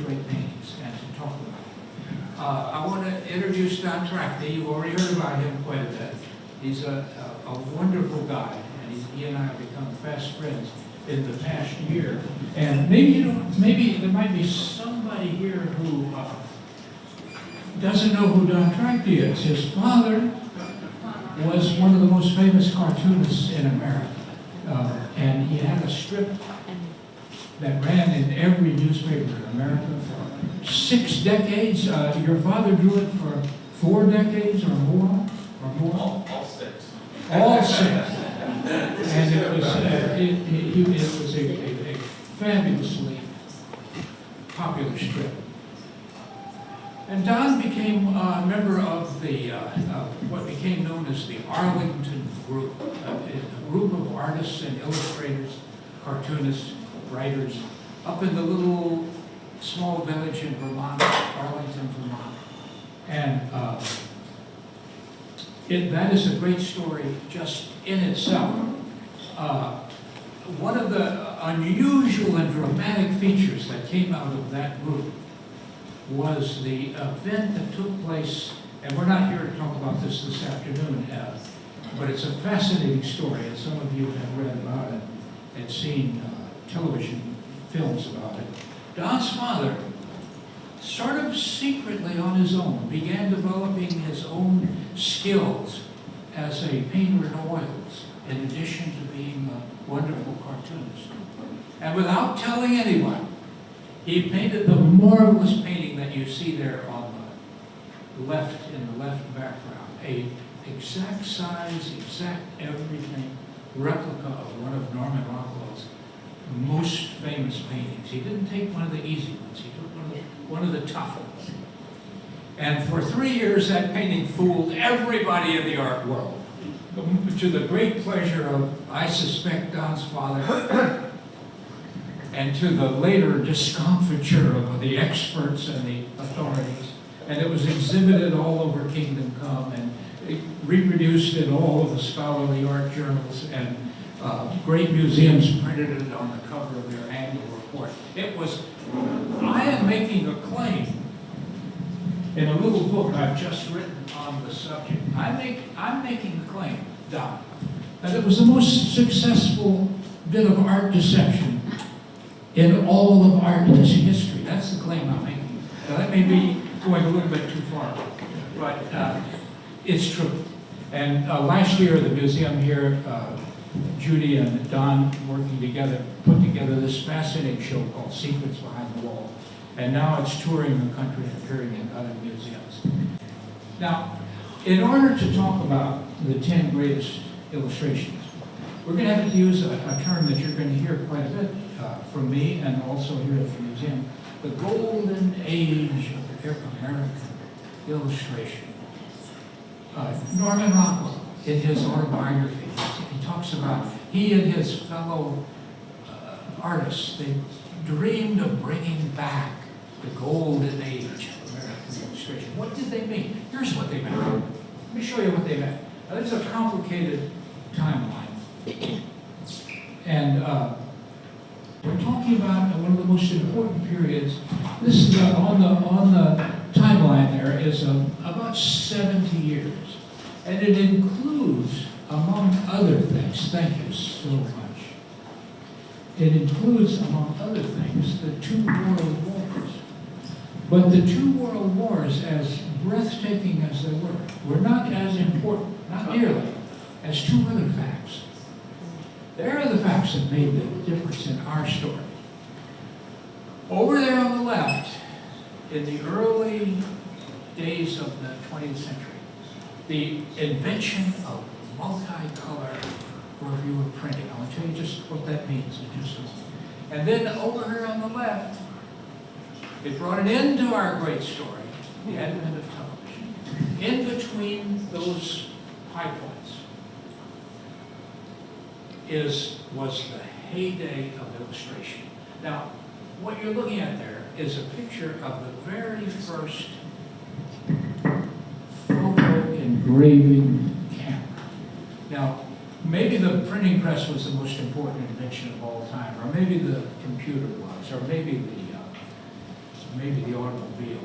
great paintings and to talk about them. I want to introduce Don Trackney. You've already heard about him quite a bit. He's a wonderful guy, and he and I have become fast friends in the past year. And maybe there might be somebody here who doesn't know who Don Trackney is. His father was one of the most famous cartoonists in America. And he had a strip that ran in every newspaper in America for 6 decades. Your father drew it for 4 decades or more? All 6. All 6. And it was a fabulously popular strip. And Don became a member of what became known as the Arlington Group, a group of artists and illustrators, cartoonists, writers, up in the little small village in Vermont, Arlington, Vermont. And that is a great story just in itself. One of the unusual and dramatic features that came out of that group was the event that took place, and we're not here to talk about this afternoon, but it's a fascinating story, and some of you have read about it and seen television films about it. Don's father, sort of secretly on his own, began developing his own skills as a painter in oils, in addition to being a wonderful cartoonist. And without telling anyone, he painted the marvelous painting that you see there on the left, in the left background. A exact size, exact everything replica of one of Norman Rockwell's most famous paintings. He didn't take one of the easy ones, he took one of the tough ones. And for 3 years that painting fooled everybody in the art world, to the great pleasure of, I suspect, Don's father, and to the later discomfiture of the experts and the authorities. And it was exhibited all over Kingdom Come and reproduced in all of the scholarly art journals, and great museums printed it on the cover of their annual report. It was, I am making a claim in a little book I've just written on the subject. I'm making the claim, Don, that it was the most successful bit of art deception in all of art history. That's the claim I'm making. Now, that may be going a little bit too far, but it's true. And last year, the museum here, Judy and Don working together, put together this fascinating show called Secrets Behind the Wall. And now it's touring the country and appearing in other museums. Now, in order to talk about the 10 greatest illustrations, we're going to have to use a term that you're going to hear quite a bit from me and also here at the museum, the golden age of American illustration. Norman Rockwell, in his autobiography, he talks about he and his fellow artists, they dreamed of bringing back the golden age of American illustration. What did they mean? Here's what they meant. Let me show you what they meant. Now, this is a complicated timeline. And we're talking about one of the most important periods. This is on the timeline there is about 70 years. And it includes, among other things, thank you so much, it includes, among other things, the 2 world wars. But the 2 world wars, as breathtaking as they were not as important, not nearly, as 2 other facts. They're the facts that made the difference in our story. Over there on the left, in the early days of the 20th century, the invention of multicolor review printing. I'll tell you just what that means in just a moment. And then over here on the left, it brought an end to our great story, the advent of television. In between those high points was the heyday of illustration. Now, what you're looking at there is a picture of the very first photo engraving camera. Now, maybe the printing press was the most important invention of all time, or maybe the computer was, or maybe maybe the automobile.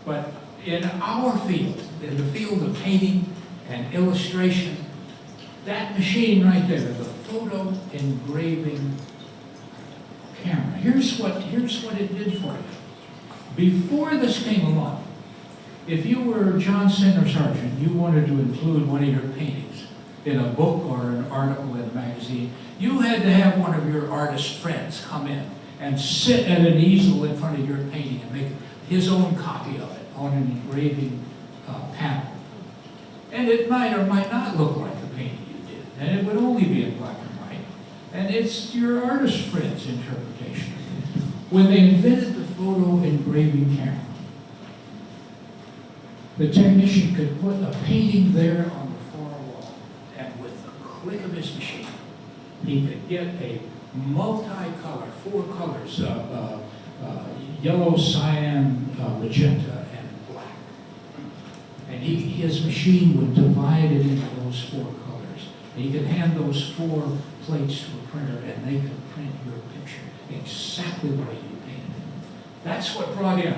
But in our field, in the field of painting and illustration, that machine right there, the photo engraving camera, here's what it did for you. Before this came along, if you were John Sanden Sargent, you wanted to include one of your paintings in a book or an article in a magazine, you had to have one of your artist friends come in and sit at an easel in front of your painting and make his own copy of it on an engraving panel. And it might or might not look like the painting you did, and it would only be in black and white. And it's your artist friend's interpretation. When they invented the photo engraving camera, the technician could put a painting there on the far wall, and with the click of his machine, he could get a multi-color, 4 colors, yellow, cyan, magenta, and black. And his machine would divide it into those 4 colors. And you could hand those 4 plates to a printer, and they could print your picture exactly the way you painted it. That's what brought in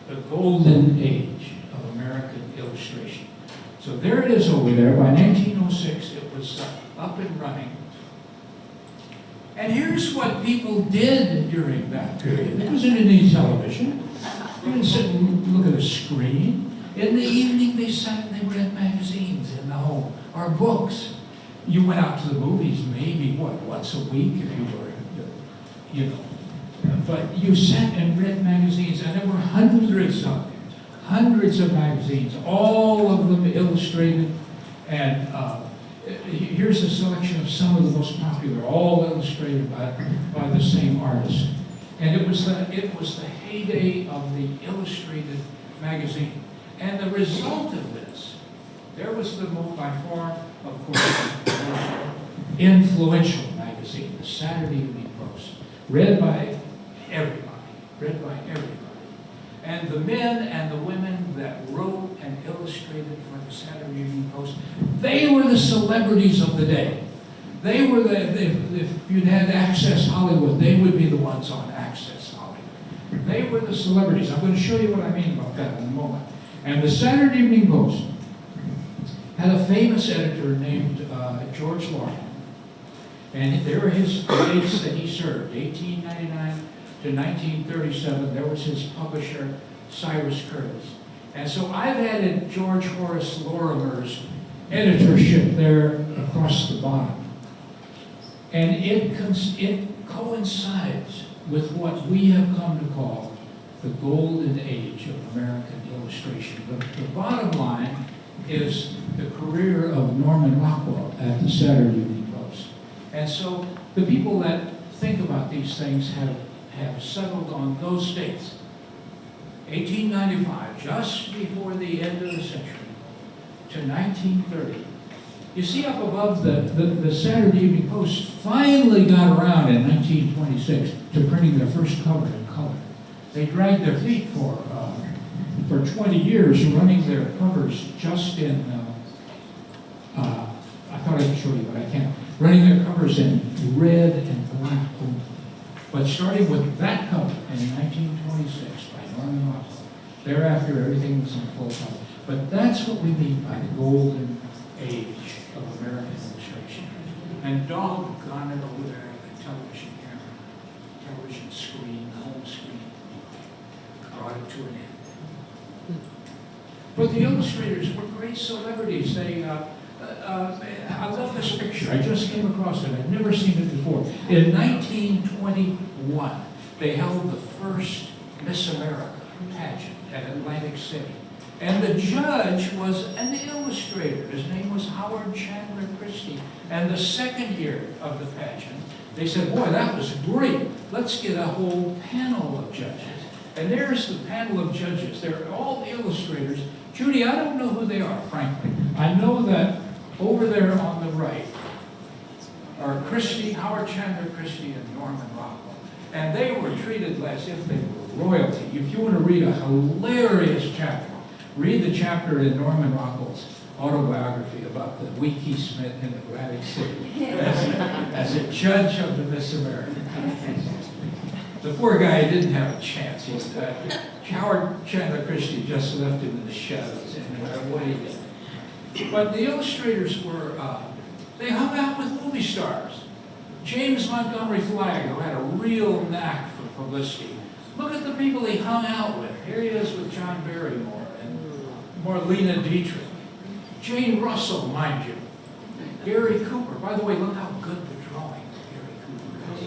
the golden age of American illustration. So there it is over there. By 1906, it was up and running. And here's what people did during that period. There wasn't any television. They didn't sit and look at a screen. In the evening, they sat and they read magazines in the home, or books. You went out to the movies maybe, once a week if you were, But you sat and read magazines, and there were hundreds of them. Hundreds of magazines, all of them illustrated, and here's a selection of some of the most popular, all illustrated by the same artist. And it was the heyday of the illustrated magazine. And the result of this, there was the most, by far, of course, the most influential magazine, the Saturday Evening Post, read by everybody. And the men and the women that wrote and illustrated for the Saturday Evening Post, they were the celebrities of the day. They were if you'd had Access Hollywood, they would be the ones on Access Hollywood. They were the celebrities. I'm going to show you what I mean about that in a moment. And the Saturday Evening Post had a famous editor named George Lawton. And there are his dates that he served, 1899 to 1937, there was his publisher, Cyrus Curtis. And so I've added George Horace Lorimer's editorship there across the bottom. And it coincides with what we have come to call the golden age of American illustration. The bottom line is the career of Norman Rockwell at the Saturday Evening Post. And so the people that think about these things have settled on those dates. 1895, just before the end of the century, to 1930. You see up above the Saturday Evening Post finally got around in 1926 to printing their first cover in color. They dragged their feet for 20 years running their covers just in, I thought I could show you, but I can't. Running their covers in red and black only. But starting with that cover in 1926 by Norman Rockwell, thereafter everything was in full color. But that's what we mean by the golden age of American illustration. And doggone it over there, the television camera, television screen, the home screen, brought it to an end. But the illustrators were great celebrities. They, I love this picture. I just came across it. I'd never seen it before. In 1921, they held the first Miss America pageant at Atlantic City. And the judge was an illustrator. His name was Howard Chandler Christie. And the second year of the pageant, they said, boy, that was great. Let's get a whole panel of judges. And there's the panel of judges. They're all illustrators. Judy, I don't know who they are, frankly. I know that over there on the right are Howard Chandler Christie and Norman Rockwell. And they were treated as if they were royalty. If you want to read a hilarious chapter, read the chapter in Norman Rockwell's autobiography about the week he spent in Atlantic City as a judge of the Miss America. The poor guy didn't have a chance. Howard Chandler Christie just left him in the shadows, and what he did. But the illustrators were, they hung out with movie stars. James Montgomery Flagg, who had a real knack for publicity. Look at the people he hung out with. Here he is with John Barrymore and Marlena Dietrich. Jane Russell, mind you. Gary Cooper. By the way, look how good the drawing of Gary Cooper is.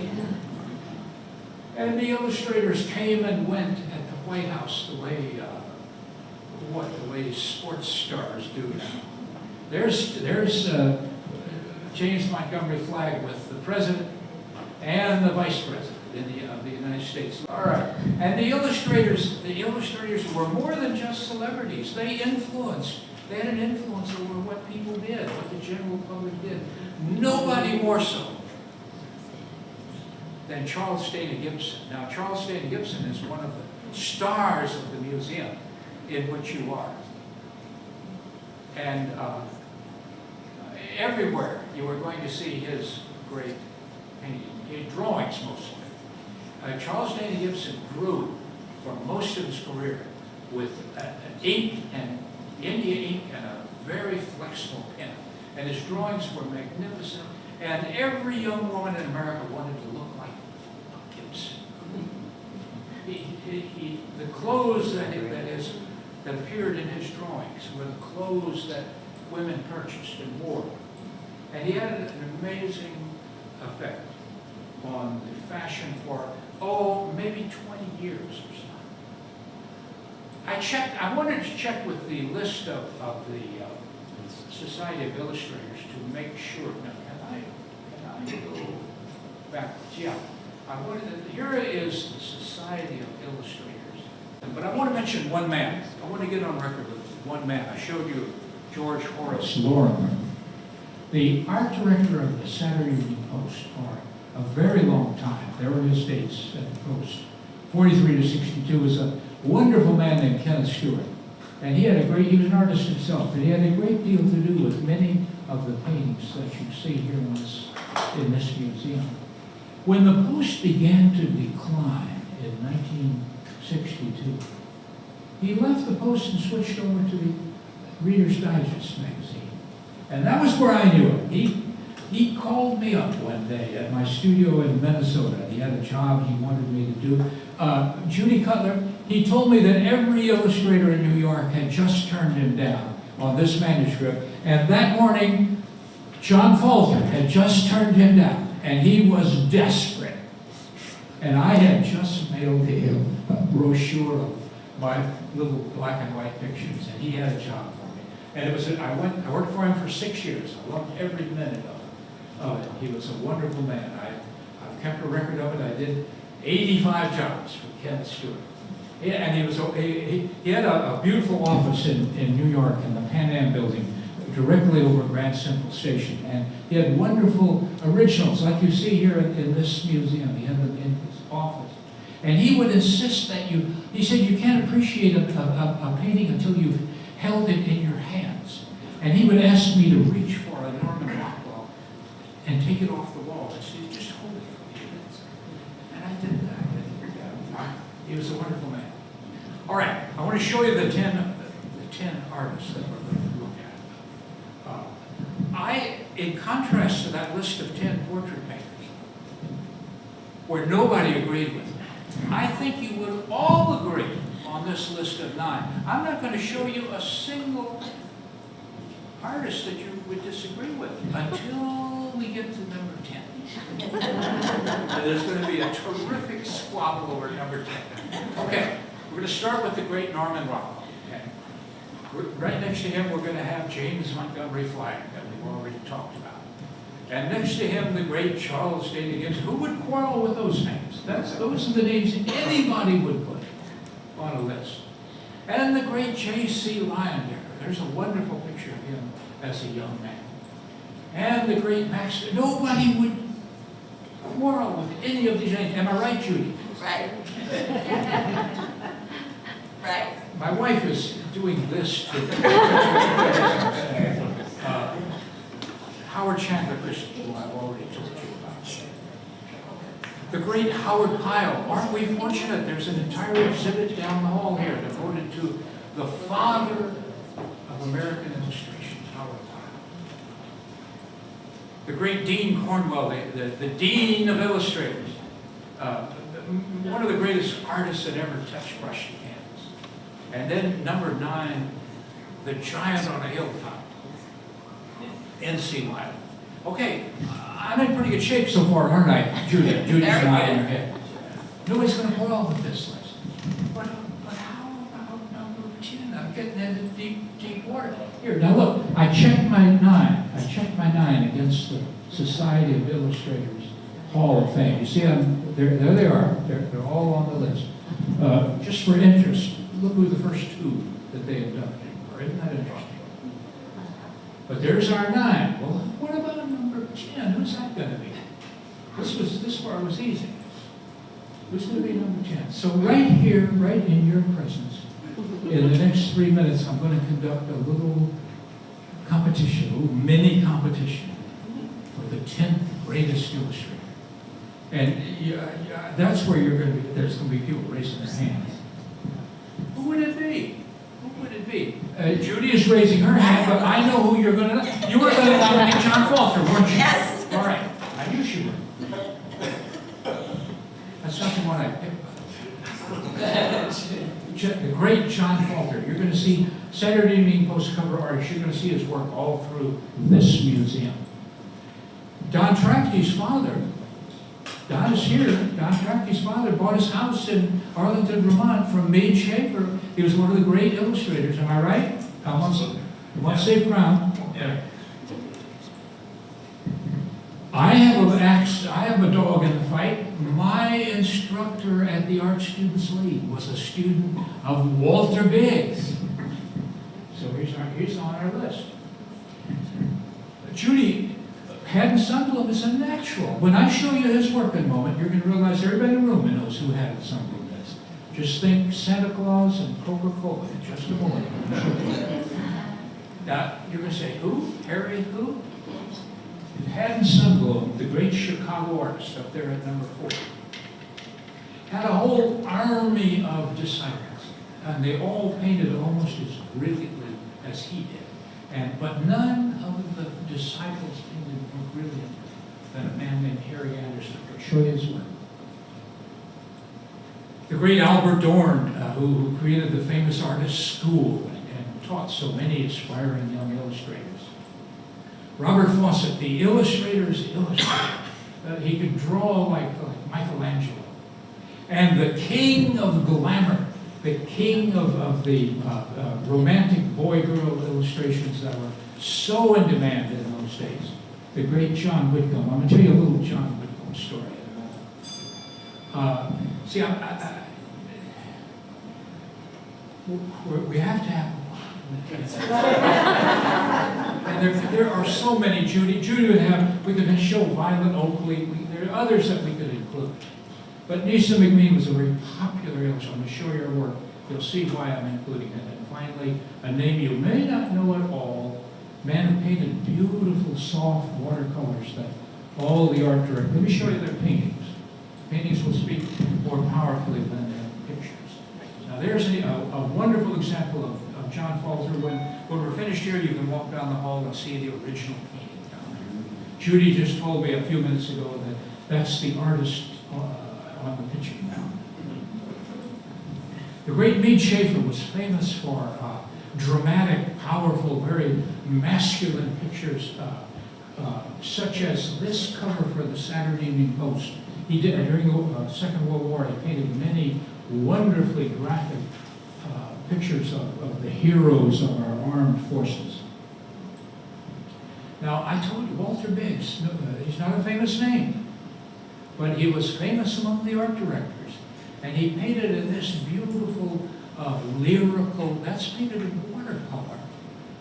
And the illustrators came and went at the White House the way, the way sports stars do now. There's James Montgomery Flagg with the president and the vice president of the United States. All right, and the illustrators were more than just celebrities. They had an influence over what people did, what the general public did. Nobody more so than Charles Stayner Gibson. Now, Charles Stayner Gibson is one of the stars of the museum in which you are. And everywhere you are going to see his great painting, his drawings mostly. Charles Stayner Gibson drew for most of his career with an ink and India ink and a very flexible pen. And his drawings were magnificent. And every young woman in America wanted to look like Gibson. The clothes that appeared in his drawings were the clothes that women purchased and wore. And he had an amazing effect on the fashion for, maybe 20 years or so. I wanted to check with the list of the Society of Illustrators to make sure. Now, can I go backwards? Yeah. Here is the Society of Illustrators. But I want to mention one man. I want to get on record with one man. I showed you George Horace Lorimer, the art director of the Saturday Evening Post for a very long time. There were his dates at the Post. 43 to 62 was a wonderful man named Kenneth Stewart. And he was an artist himself, and he had a great deal to do with many of the paintings that you see here in this museum. When the Post began to decline in 1962, he left the Post and switched over to the Reader's Digest magazine. And that was where I knew him. He called me up one day at my studio in Minnesota. He had a job he wanted me to do. Judy Cutler, he told me that every illustrator in New York had just turned him down on this manuscript. And that morning, John Falter had just turned him down. And he was desperate. And I had just mailed to him a brochure of my little black and white pictures. And he had a job for me. And I worked for him for 6 years. I loved every minute of it. He was a wonderful man. I've kept a record of it. I did 85 jobs for Kenneth Stewart. And he had a beautiful office in New York in the Pan Am building, directly over Grand Central Station. And he had wonderful originals, like you see here in this museum. He had them in his office. And he would insist that he said, you can't appreciate a painting until you've held it in your hands. And he would ask me to reach for a Norman Rockwell and take it off the wall and say, just hold it for a few minutes. And I did that. He was a wonderful man. All right, I want to show you the 10 artists that we're going to look at. In contrast to that list of 10 portrait painters, where nobody agreed with me, I think you would all agree on this list of 9. I'm not going to show you a single artist that you would disagree with until we get to number 10. And there's going to be a terrific squabble over number 10. Okay, we're going to start with the great Norman Rockwell. Okay? Right next to him, we're going to have James Montgomery Flagg, that we've already talked about. And next to him, the great Charles Stayner Gibson. Who would quarrel with those names? Those are the names anybody would put on a list. And the great J.C. Leyendecker. There's a wonderful picture of him as a young man. And the great Max. Nobody would quarrel with any of these names. Am I right, Judy? Right. Right. My wife is doing this to Howard Sanden, who I've already told you about. The great Howard Pyle. Aren't we fortunate? There's an entire exhibit down the hall here devoted to the father of American illustration, Howard Pyle. The great Dean Cornwell, the dean of illustrators. One of the greatest artists that ever touched brush canvas. And then number 9, the giant on a hilltop, N.C. Wiley. Okay, I'm in pretty good shape so far, aren't I, Judy? Judy's nodding her head. Nobody's going to bore with this list. But how about number 10? I'm getting into deep water. Here, now look, I checked my 9. I checked my 9 against the Society of Illustrators Hall of Fame. You see, there they are. They're all on the list. Just for interest, look who the first 2 that they inducted were. Isn't that interesting? But there's our 9. Well, what about number 10? Who's that going to be? This part was easy. Who's going to be number 10? So right here, right in your presence, in the next 3 minutes, I'm going to conduct a little competition, a little mini competition for the 10th greatest illustrator. And that's where you're going to be. There's going to be people raising their hands. Who would it be? Who would it be? Judy is raising her hand, but I know who you're going to. You were going to nominate John Falter, weren't you? Yes. All right. I knew she would. That's not the one I picked. The great John Falter. You're going to see Saturday Evening Post cover artists. You're going to see his work all through this museum. Don Trachte's father. Don is here. Don Trachte's father bought his house in Arlington, Vermont from Maid Schaefer. He was one of the great illustrators. Am I right? I'm on safe ground. Okay. I have a dog in the fight. My instructor at the Art Students League was a student of Walter Biggs. So he's on our list. Judy, Haddon Sundblom is a natural. When I show you his work in a moment, you're going to realize everybody in the room knows who Haddon Sundblom is. Just think Santa Claus and Coca-Cola in just a moment. Now, you're going to say, who? Harry who? Haddon Sundblom, the great Chicago artist up there at number 4, had a whole army of disciples, and they all painted almost as brilliantly as he did. But none of the disciples painted more brilliantly than a man named Harry Anderson. I'll show you his work. The great Albert Dorn, who created the famous artist school and taught so many aspiring young illustrators. Robert Fawcett, the illustrator's illustrator. He could draw like Michelangelo. And the king of glamour, the king of the romantic boy-girl illustrations that were so in demand in those days, the great John Whitcomb. I'm going to tell you a little John Whitcomb story in a moment. See, we have to have and there are so many, Judy. Judy we could show Violet Oakley. There are others that we could include. But Nisa McMean was a very popular illustrator. I'm going to show you her work. You'll see why I'm including it. And finally, a name you may not know at all, man who painted beautiful, soft watercolors that all the art directors. Let me show you their paintings. Paintings will speak more powerfully than their pictures. Now there's a wonderful example of John Falter. When we're finished here, you can walk down the hall and see the original painting down there. Judy just told me a few minutes ago that that's the artist on the picture now. The great Mead Schaefer was famous for dramatic, powerful, very masculine pictures, such as this cover for the Saturday Evening Post. He did, during the Second World War, he painted many wonderfully graphic pictures of the heroes of our armed forces. Now, I told you, Walter Biggs, he's not a famous name, but he was famous among the art directors. And he painted in this beautiful, lyrical, that's painted in watercolor,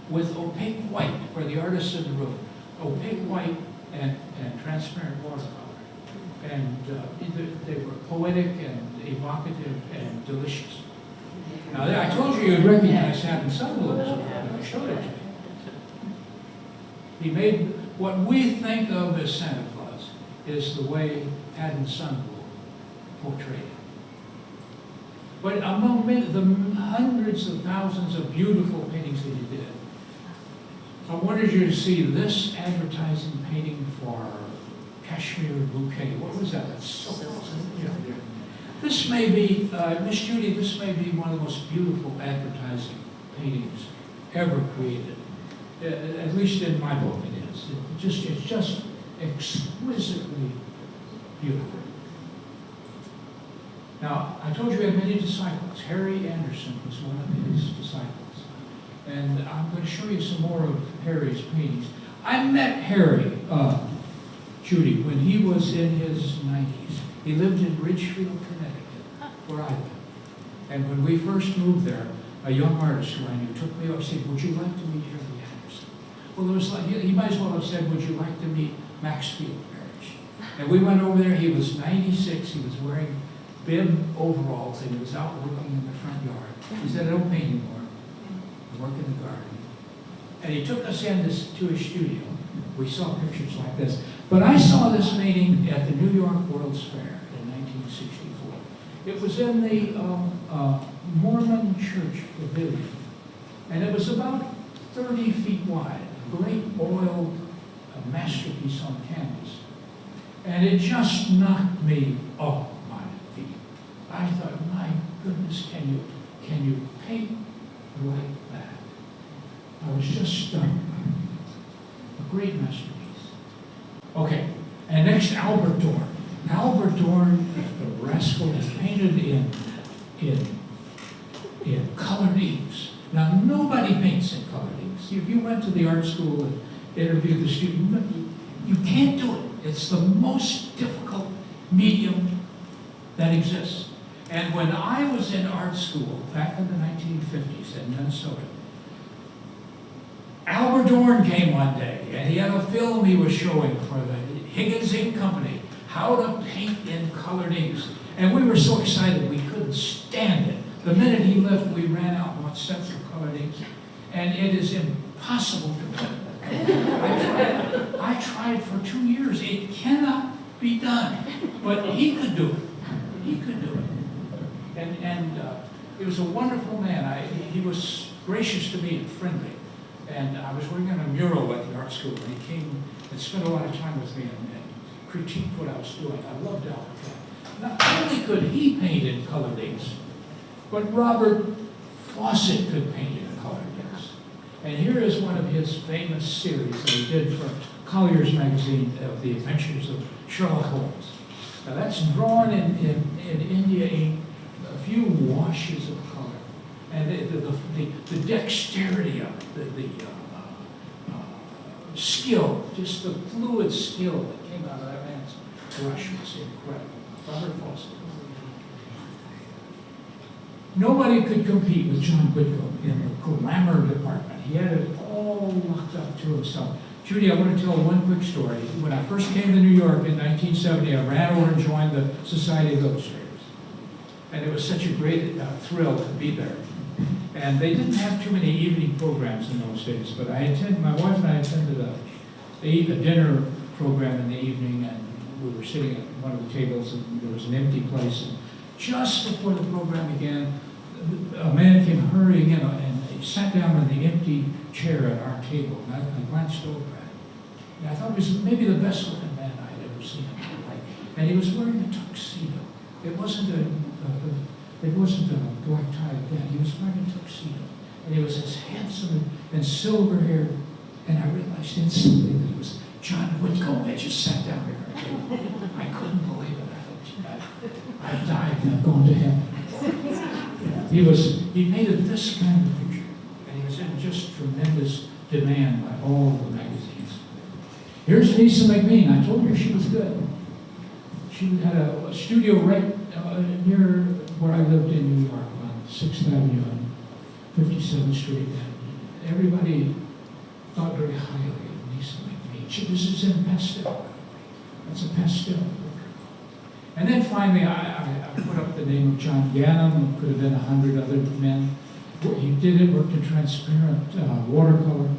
with opaque white for the artists in the room. Opaque white and transparent watercolor. And they were poetic and evocative and delicious. Now, I told you you'd recognize Haddon Sundblom when I showed it to you. He made what we think of as Santa Claus is the way Haddon Sundblom portrayed him. But among the hundreds of thousands of beautiful paintings that he did, I wanted you to see this advertising painting for Cashmere Bouquet. What was that? That's so awesome. Yeah. This may be, Miss Judy, this may be one of the most beautiful advertising paintings ever created. At least in my book it is. It's just exquisitely beautiful. Now, I told you we had many disciples. Harry Anderson was one of his disciples. And I'm going to show you some more of Harry's paintings. I met Harry, Judy, when he was in his 90s. He lived in Ridgefield, Connecticut, where I live. And when we first moved there, a young artist who I knew took me over and said, "Would you like to meet Harry Anderson?" Well, it was like, he might as well have said, "Would you like to meet Maxfield Parrish?" And we went over there. He was 96. He was wearing bib overalls, and he was out working in the front yard. He said, "I don't paint anymore. I work in the garden." And he took us to his studio. We saw pictures like this. But I saw this painting at the New York World's Fair in 1964. It was in the Mormon Church Pavilion. And it was about 30 feet wide, a great oiled masterpiece on canvas. And it just knocked me off my feet. I thought, my goodness, can you paint like that? I was just stunned by it. A great masterpiece. Okay, and next, Albert Dorn. Albert Dorn, the rascal, is painted in colored inks. Now, nobody paints in colored inks. If you went to the art school and interviewed the student, you can't do it. It's the most difficult medium that exists. And when I was in art school back in the 1950s in Minnesota, Albert Dorn came one day, and he had a film he was showing for the Higgins Ink Company, how to paint in colored inks. And we were so excited we couldn't stand it. The minute he left, we ran out and bought sets of colored inks. And it is impossible to paint. I tried for 2 years. It cannot be done. But he could do it. He could do it. And he was a wonderful man. He was gracious to me and friendly. And I was working on a mural at the art school, and he came and spent a lot of time with me and critiqued what I was doing. I loved Albert Dorn. Not only could he paint in colored inks, but Robert Fawcett could paint in colored inks. And here is one of his famous series that he did for Collier's magazine of the adventures of Sherlock Holmes. Now that's drawn in India ink, a few washes of color. And the dexterity of it, the skill, just the fluid skill that came out of that man's brush was incredible. Robert Fawcett. Nobody could compete with John Whitcomb in the glamour department. He had it all locked up to himself. Judy, I want to tell one quick story. When I first came to New York in 1970, I ran over and joined the Society of Illustrators. And it was such a great thrill to be there. And they didn't have too many evening programs in those days, but my wife and I attended a dinner program in the evening, and we were sitting at one of the tables, and there was an empty place. And just before the program began, a man came hurrying in, and he sat down on the empty chair at our table. And I glanced over at him, and I thought he was maybe the best looking man I had ever seen in my life. And he was wearing a tuxedo. It wasn't a black tie event. He was wearing a tuxedo. And he was as handsome and silver haired. And I realized instantly that it was John Whitcomb. I just sat down here. I couldn't believe it. I thought, I've died and I've gone to heaven. He painted this kind of picture. And he was in just tremendous demand by all the magazines. Here's Lisa McBean. I told you she was good. She had a studio right near where I lived in New York on 6th Avenue and 57th Street. And everybody thought very highly of Lisa McBean. This is in pastel. That's a pastel portrait. And then finally, I put up the name of John Gannum. It could have been 100 other men. He did it, worked in transparent watercolor.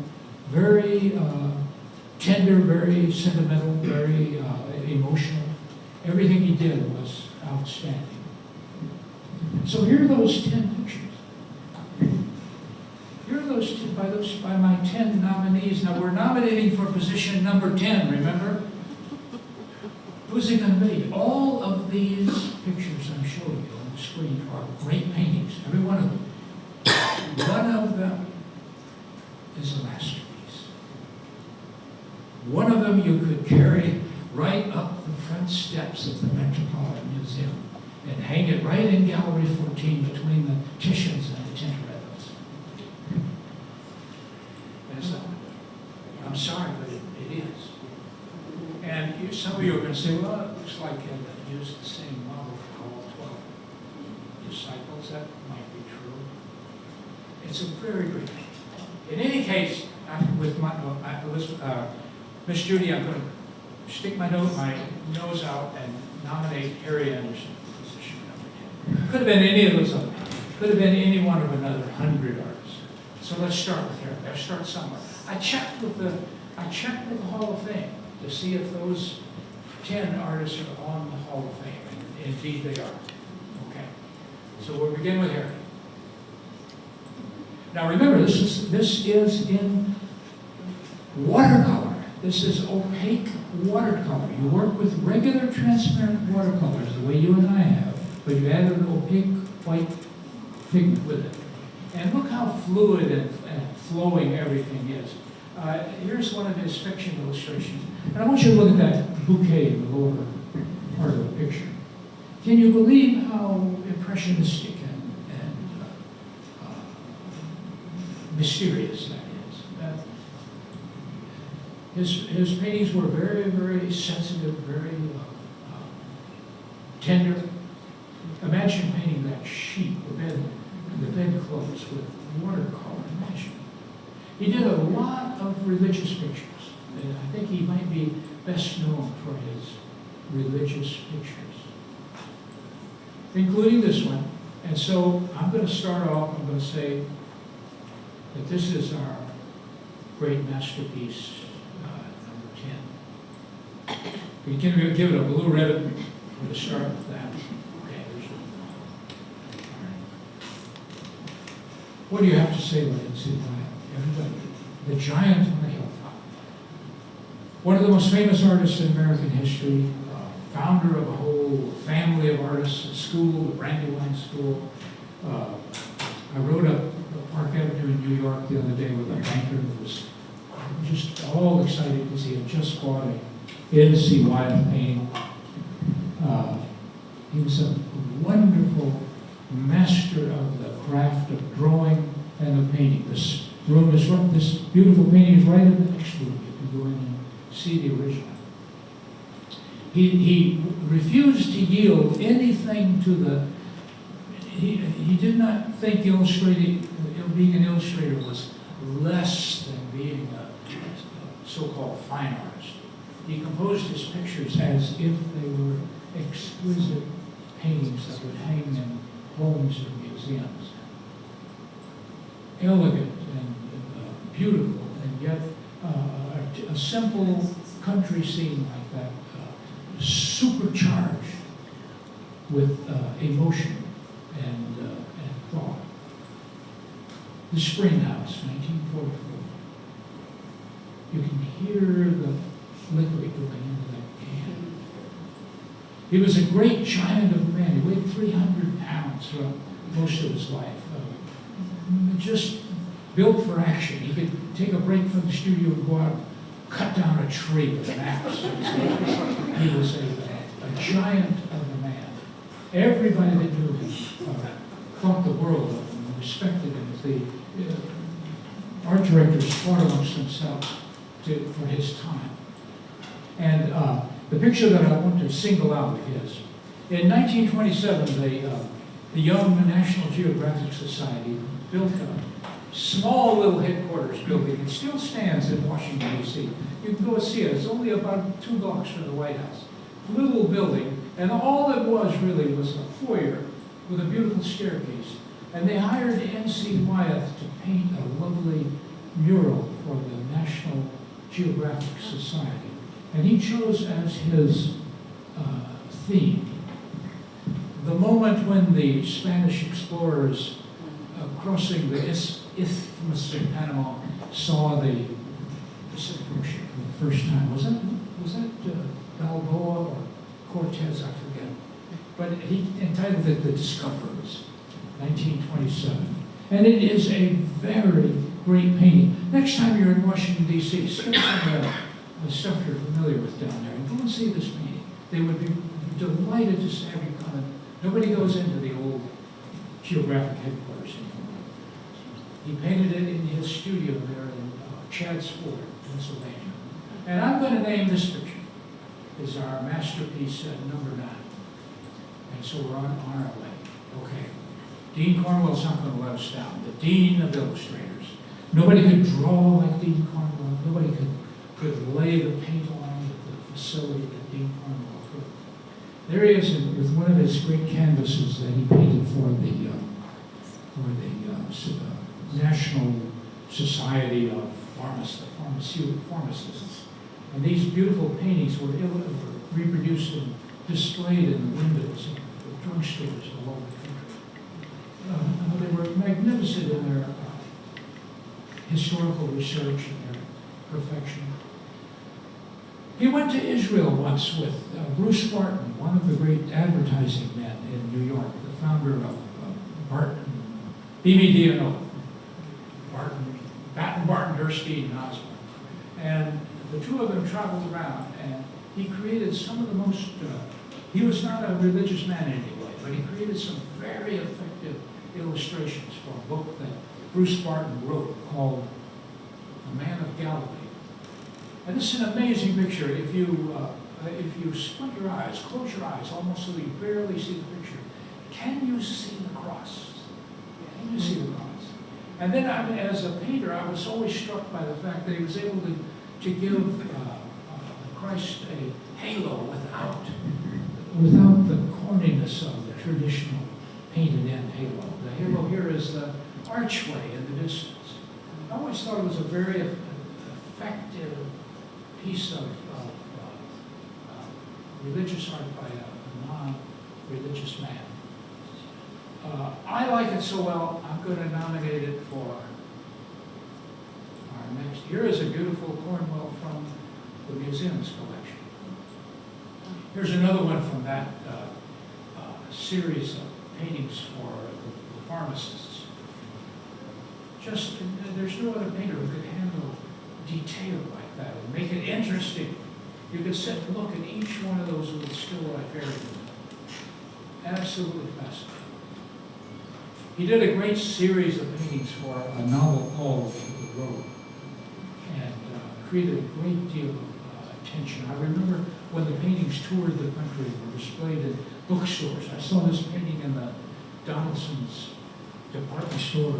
Very tender, very sentimental, very emotional. Everything he did was outstanding. So here are those 10 pictures. Here are those by my 10 nominees. Now we're nominating for position number 10, remember? Who's it going to be? All of these pictures I'm showing you on the screen are great paintings, every one of them. One of them is a masterpiece. One of them you could carry right up the front steps of the Metropolitan Museum and hang it right in Gallery 14 between the Titians and the Tintorettos. I'm sorry, but it is. And some of you are going to say, well, it looks like they used the same model for all 12 disciples. That might be true. It's a very great painting. In any case, with Miss Judy, I'm going to stick my nose out and nominate Harry Anderson for position number 10. Could have been any of those other. Could have been any one of another 100 artists. So let's start with Harry. Let's start somewhere. I checked with the Hall of Fame to see if those 10 artists are on the Hall of Fame, and indeed they are. Okay. So we'll begin with Harry. Now remember, this is in watercolor. This is opaque watercolor. You work with regular transparent watercolors, the way you and I have, but you add an opaque white pigment with it. And look how fluid and flowing everything is. Here's one of his fiction illustrations. And I want you to look at that bouquet in the lower part of the picture. Can you believe how impressionistic and mysterious that is? His paintings were very, very sensitive, very tender. Imagine painting that sheet, the bedclothes with watercolor. Imagine. He did a lot of religious pictures. And I think he might be best known for his religious pictures, including this one. And so I'm going to start off, I'm going to say that this is our great masterpiece, number 10. We can give it a blue ribbon. I'm going to start with that. Okay, there's one. All right. What do you have to say about it? Everybody, the giant on the hilltop. One of the most famous artists in American history, founder of a whole family of artists, a school, the Brandywine School. I rode up Park Avenue in New York the other day with a banker who was just all excited because he had just bought a N.C. Wyeth painting. He was a wonderful master of the craft of drawing and of painting. This beautiful painting is right in the next room. You can go in and see the original. He refused to yield anything to the. He did not think being an illustrator was less than being a so-called fine artist. He composed his pictures as if they were exquisite paintings that would hang in homes or museums. Elegant and beautiful, and yet a simple country scene like that, supercharged with emotion and thought. The Spring House, 1944. You can hear the liquid going into that can. He was a great giant of a man. He weighed 300 pounds for most of his life. Just built for action. He could take a break from the studio and go out, cut down a tree with an axe. He was a giant of a man. Everybody that knew him thought the world of him and respected him. The art directors fought amongst themselves for his time. And the picture that I want to single out is, in 1927, the young National Geographic Society built a small little headquarters building. It still stands in Washington, D.C. You can go and see it. It's only about 2 blocks from the White House. Little building, and all it was really was a foyer with a beautiful staircase. And they hired N.C. Wyeth to paint a lovely mural for the National Geographic Society. And he chose as his theme the moment when the Spanish explorers crossing the Isthmus of Panama saw the Pacific Ocean for the first time. Was that Balboa or Cortez? I forget. But he entitled it "The Discoverers," 1927, and it is a very great painting. Next time you're in Washington D.C., search some of the stuff you're familiar with down there, and go and see this painting. They would be delighted to have you come in. Nobody goes into the old geographic headquarters anymore. He painted it in his studio there in Chadds Ford, Pennsylvania. And I'm going to name this picture as our masterpiece number 9. And so we're on our way. Okay. Dean Cornwell's not going to let us down. The Dean of Illustrators. Nobody could draw like Dean Cornwell. Nobody could lay the paint on with the facility that Dean Cornwell could. There he is with one of his great canvases that he painted for the National Society of Pharmacists. And these beautiful paintings were reproduced and displayed in the windows of the drugstores all over the country. They were magnificent in their historical research and their perfection. He went to Israel once with Bruce Barton, one of the great advertising men in New York, the founder of Barton, BBD&O, Barton, Durstein, and Osborne. And the two of them traveled around, and he created some of the most, he was not a religious man anyway, but he created some very effective illustrations for a book that Bruce Barton wrote called The Man of Galilee. And this is an amazing picture. If you squint your eyes, close your eyes, almost so you barely see the picture, can you see the cross? Can you see the cross? And then as a painter, I was always struck by the fact that he was able to give Christ a halo without the corniness of the traditional painted-in halo. The halo here is the archway in the distance. I always thought it was a very effective piece of religious art by a non-religious man. I like it so well, I'm going to nominate it for our next. Here is a beautiful Cornwell from the museum's collection. Here's another one from that series of paintings for the pharmacists. There's no other painter who could handle detail like that and make it interesting. You could sit and look at each one of those little still life areas. Absolutely fascinating. He did a great series of paintings for a novel called The Road, and created a great deal of attention. I remember when the paintings toured the country and were displayed in bookstores. I saw this painting in the Donaldson's department store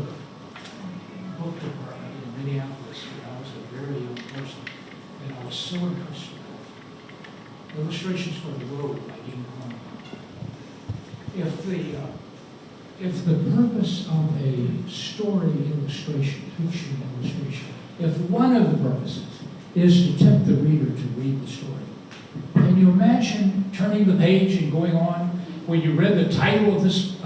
book department in Minneapolis, where I was a very young person, and I was so impressed with it. Illustrations for The Road by Dean Cornwell. If the purpose of a story illustration, fiction illustration, if one of the purposes is to tempt the reader to read the story, can you imagine turning the page and going on when you read the title of this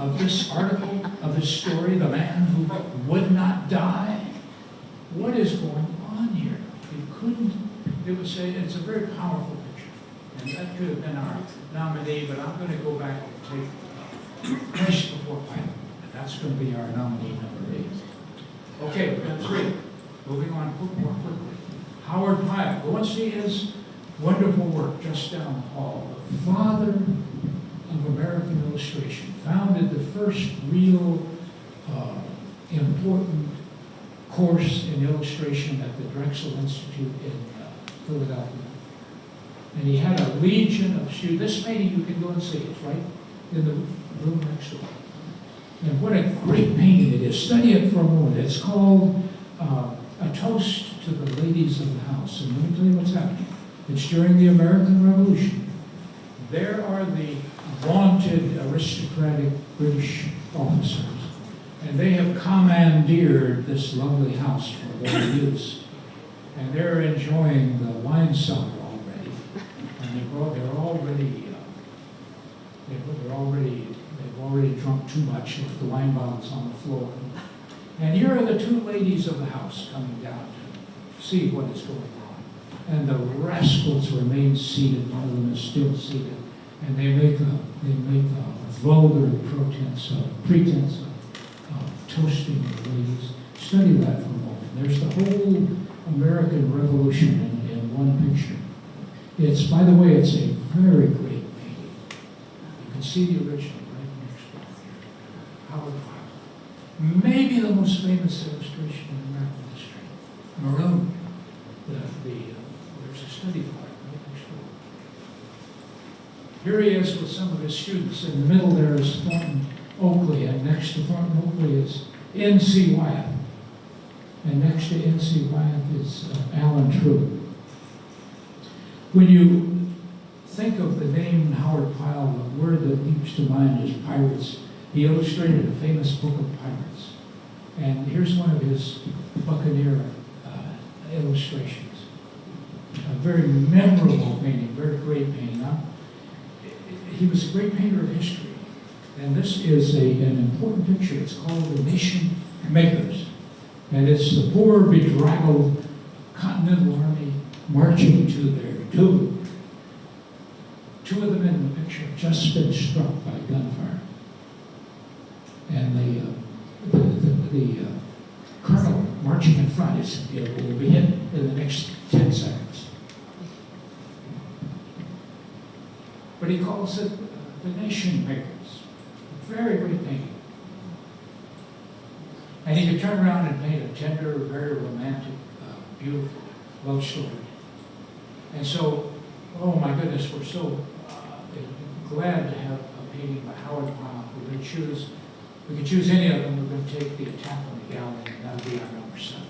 article, of this story, The Man Who Would Not Die? What is going on here? You couldn't, it would say, it's a very powerful picture. And that could have been our nominee, but I'm going to go back and take Christ Before Pilate. And that's going to be our nominee number 8. Okay, we've got 3. Moving on more quickly. Howard Pyle. Go and see his wonderful work just down the hall. The father of American illustration. Founded the first real important course in illustration at the Drexel Institute in Philadelphia. And he had a legion of students. This painting you can go and see. It's right in the room next door. And what a great painting it is. Study it for a moment. It's called A Toast to the Ladies of the House. And let me tell you what's happening. It's during the American Revolution. There are the vaunted aristocratic British officers. And they have commandeered this lovely house for their use. And they're enjoying the wine cellar already. And they're already I've already drunk too much, left the wine bottles on the floor. And here are the two ladies of the house coming down to see what is going on. And the rascals remain seated, one of them is still seated, and they make a vulgar pretense of toasting the ladies. Study that for a moment. There's the whole American Revolution in one picture. It's, by the way, it's a very great painting. You can see the original right next door here. Howard Pyle. Maybe the most famous illustration in American history. Maroon. There's a study for it right next door. Here he is with some of his students. In the middle there is Thornton Oakley, and next to Thornton Oakley is N.C. Wyatt. And next to N.C. Wyatt is Alan True. When you think of the name Howard Pyle, the word that leaps to mind is pirates. He illustrated a famous book of pirates. And here's one of his buccaneer illustrations. A very memorable painting, very great painting. Now, he was a great painter of history. And this is an important picture. It's called The Nation Makers. And it's the poor, bedraggled Continental Army marching to their doom. Two of the men in the picture have just been struck by gunfire. And the colonel marching in front will be hit in the next 10 seconds. But he calls it The Nation Makers. Very great painting. And he could turn around and paint a tender, very romantic, beautiful love story. And so, oh my goodness, we're so glad to have a painting by Howard Pyle. We could choose any of them. We're going to take The Attack on the Galleon, and that'll be our number 7.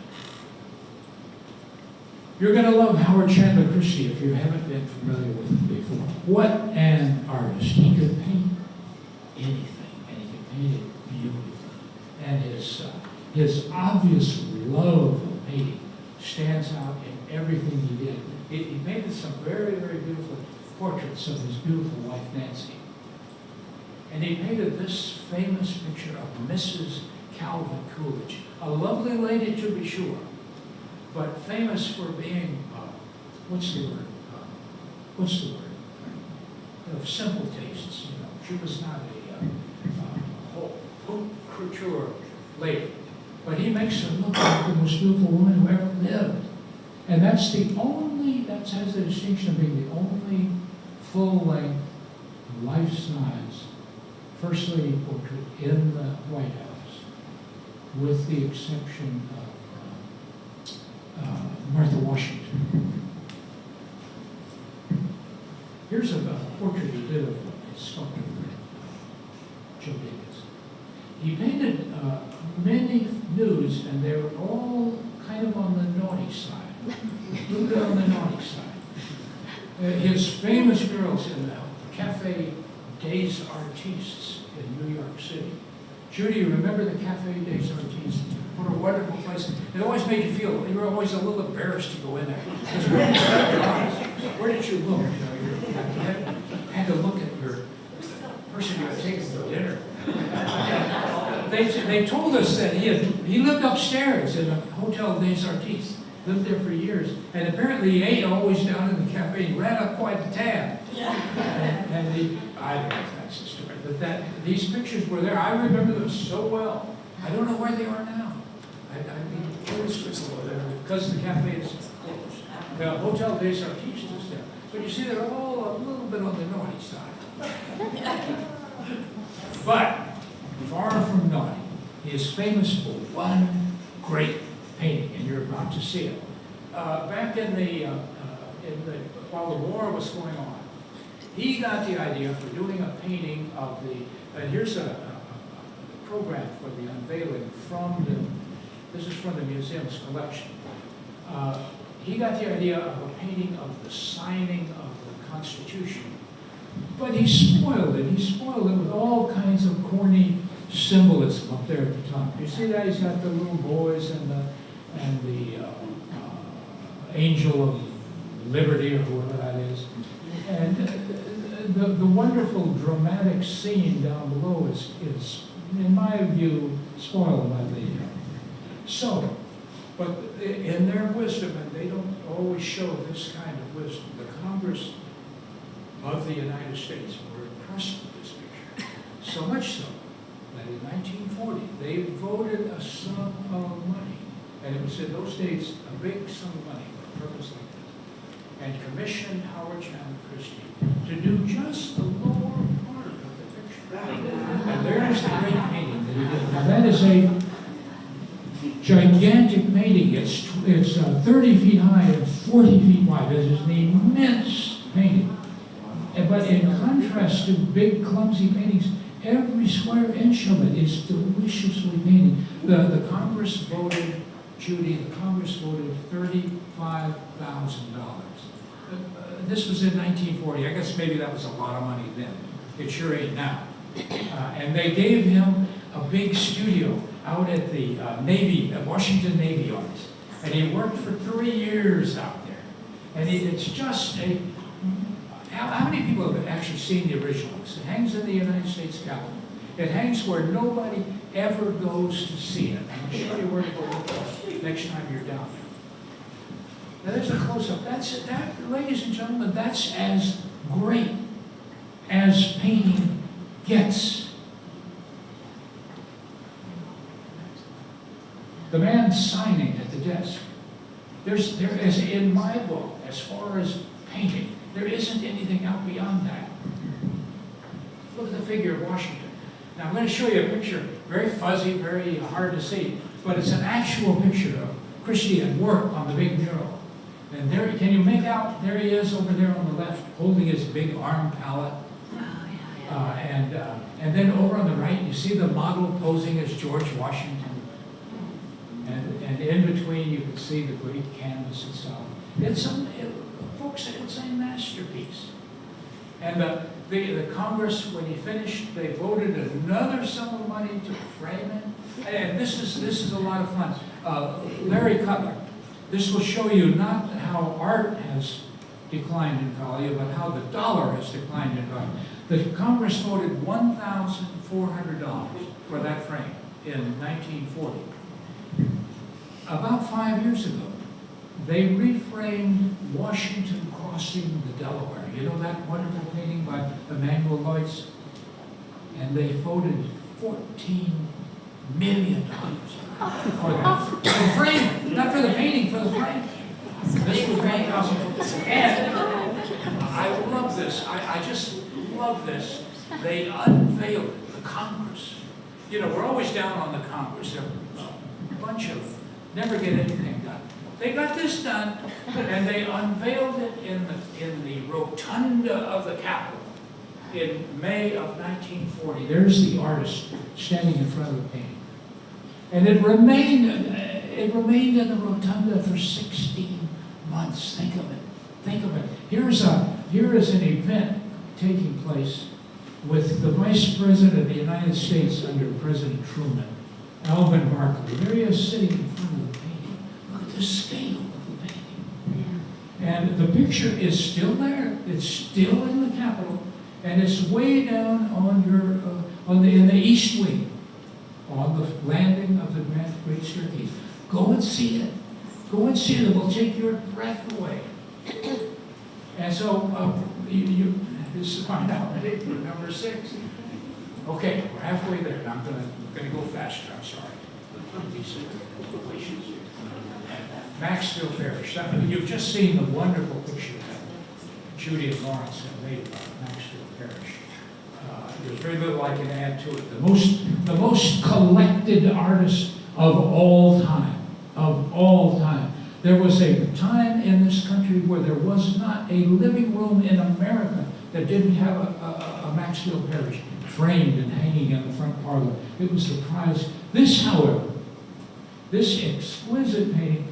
You're going to love Howard Chandler Christie if you haven't been familiar with him before. What an artist. He could paint anything, and he could paint it beautifully. And his obvious love of painting stands out in everything he did. He painted some very, very beautiful portraits of his beautiful wife, Nancy. And he painted this famous picture of Mrs. Calvin Coolidge, a lovely lady to be sure, but famous for being, what's the word? Of simple tastes, you know. She was not a haute couture lady, but he makes her look like the most beautiful woman who ever lived. And that has the distinction of being the only full-length, life-size First Lady portrait in the White House, with the exception of Martha Washington. Here's a portrait he did of a sculptor, Joe Davis. He painted many nudes, and they were all kind of on the naughty side. A little bit on the naughty side. His famous girls in the Cafe des Artistes in New York City. Judy, you remember the Cafe des Artistes? What a wonderful place. It always made you feel, you were always a little embarrassed to go in there. Where did you look? You had to look at your person you had taken to dinner. They told us that he lived upstairs in the Hotel des Artistes. Lived there for years, and apparently he ate always down in the cafe. He ran up quite a tab. Yeah. I don't know if that's the story, but these pictures were there. I remember them so well. I don't know where they are now. I'd be curious because the cafe is closed. The Hotel des Artistes is there, but you see, they're all a little bit on the naughty side. But far from naughty, he is famous for one great painting, and you're about to see it. Back while the war was going on, he got the idea for doing a painting of and here's a program for the unveiling this is from the museum's collection. He got the idea of a painting of the signing of the Constitution, but he spoiled it. He spoiled it with all kinds of corny symbolism up there at the top. You see that? He's got the little boys and the angel of liberty, or whoever that is. And the wonderful dramatic scene down below is, in my view, spoiled by the so. But in their wisdom, and they don't always show this kind of wisdom, the Congress of the United States were impressed with this picture. So much so that in 1940, they voted a sum of money, and it was in those days a big sum of money for a purpose like this, and commissioned Howard Sanden to do just the lower part of the picture. And there's the great painting that he did. Now that is a gigantic painting. It's 30 feet high and 40 feet wide. It is an immense painting. But in contrast to big, clumsy paintings, every square inch of it is deliciously painted. The Congress voted, Judy, the Congress voted $35,000. This was in 1940. I guess maybe that was a lot of money then. It sure ain't now. And they gave him a big studio out at the Washington Navy Yards. And he worked for 3 years out there. And it's just a... How many people have actually seen the originals? It hangs in the United States Capitol. It hangs where nobody ever goes to see it. I'm going to show you where to go look next time you're down there. Now there's a close-up. That, ladies and gentlemen, that's as great as painting gets. The man signing at the desk. There is, in my book, as far as painting, there isn't anything out beyond that. Look at the figure of Washington. Now I'm going to show you a picture, very fuzzy, very hard to see, but it's an actual picture of Christie at work on the big mural. And there, can you make out, there he is over there on the left, holding his big arm palette. And then over on the right, you see the model posing as George Washington. And in between, you can see the great canvas itself. Folks, it's a masterpiece. And the Congress, when he finished, they voted another sum of money to frame it. And this is a lot of fun. Larry Cutler. This will show you not how art has declined in value, but how the dollar has declined in value. The Congress voted $1,400 for that frame in 1940. About 5 years ago, they reframed Washington crossing the Delaware. You know that wonderful painting by Emanuel Leutz? And they voted $14 million for that. For the frame, not for the painting, for the frame. This was 1,000. And I love this. I just love this. They unveiled it, the Congress. You know, we're always down on the Congress. They're a bunch of never get anything done. They got this done, and they unveiled it in the rotunda of the Capitol in May of 1940. There's the artist standing in front of the painting. And it remained in the rotunda for 16 months. Think of it. Think of it. Here is an event taking place with the Vice President of the United States under President Truman, Alvin Barkley. There he is sitting in front of the painting. Look at the scale of the painting. Yeah. And the picture is still there. It's still in the Capitol, and it's way down in the East Wing, on the landing of the Great Staircase. Go and see it. Go and see it. It will take your breath away. And so this is find out ready for number 6. Okay, we're halfway there. Now I'm gonna go faster. I'm sorry. Maxfield Parrish. You've just seen the wonderful picture that Judy and Lawrence have made about Maxfield Parrish. There's very little I can add to it. The most collected artist of all time. Of all time. There was a time in this country where there was not a living room in America that didn't have a Maxfield Parrish framed and hanging in the front parlor. It was the prize. This, however, this exquisite painting,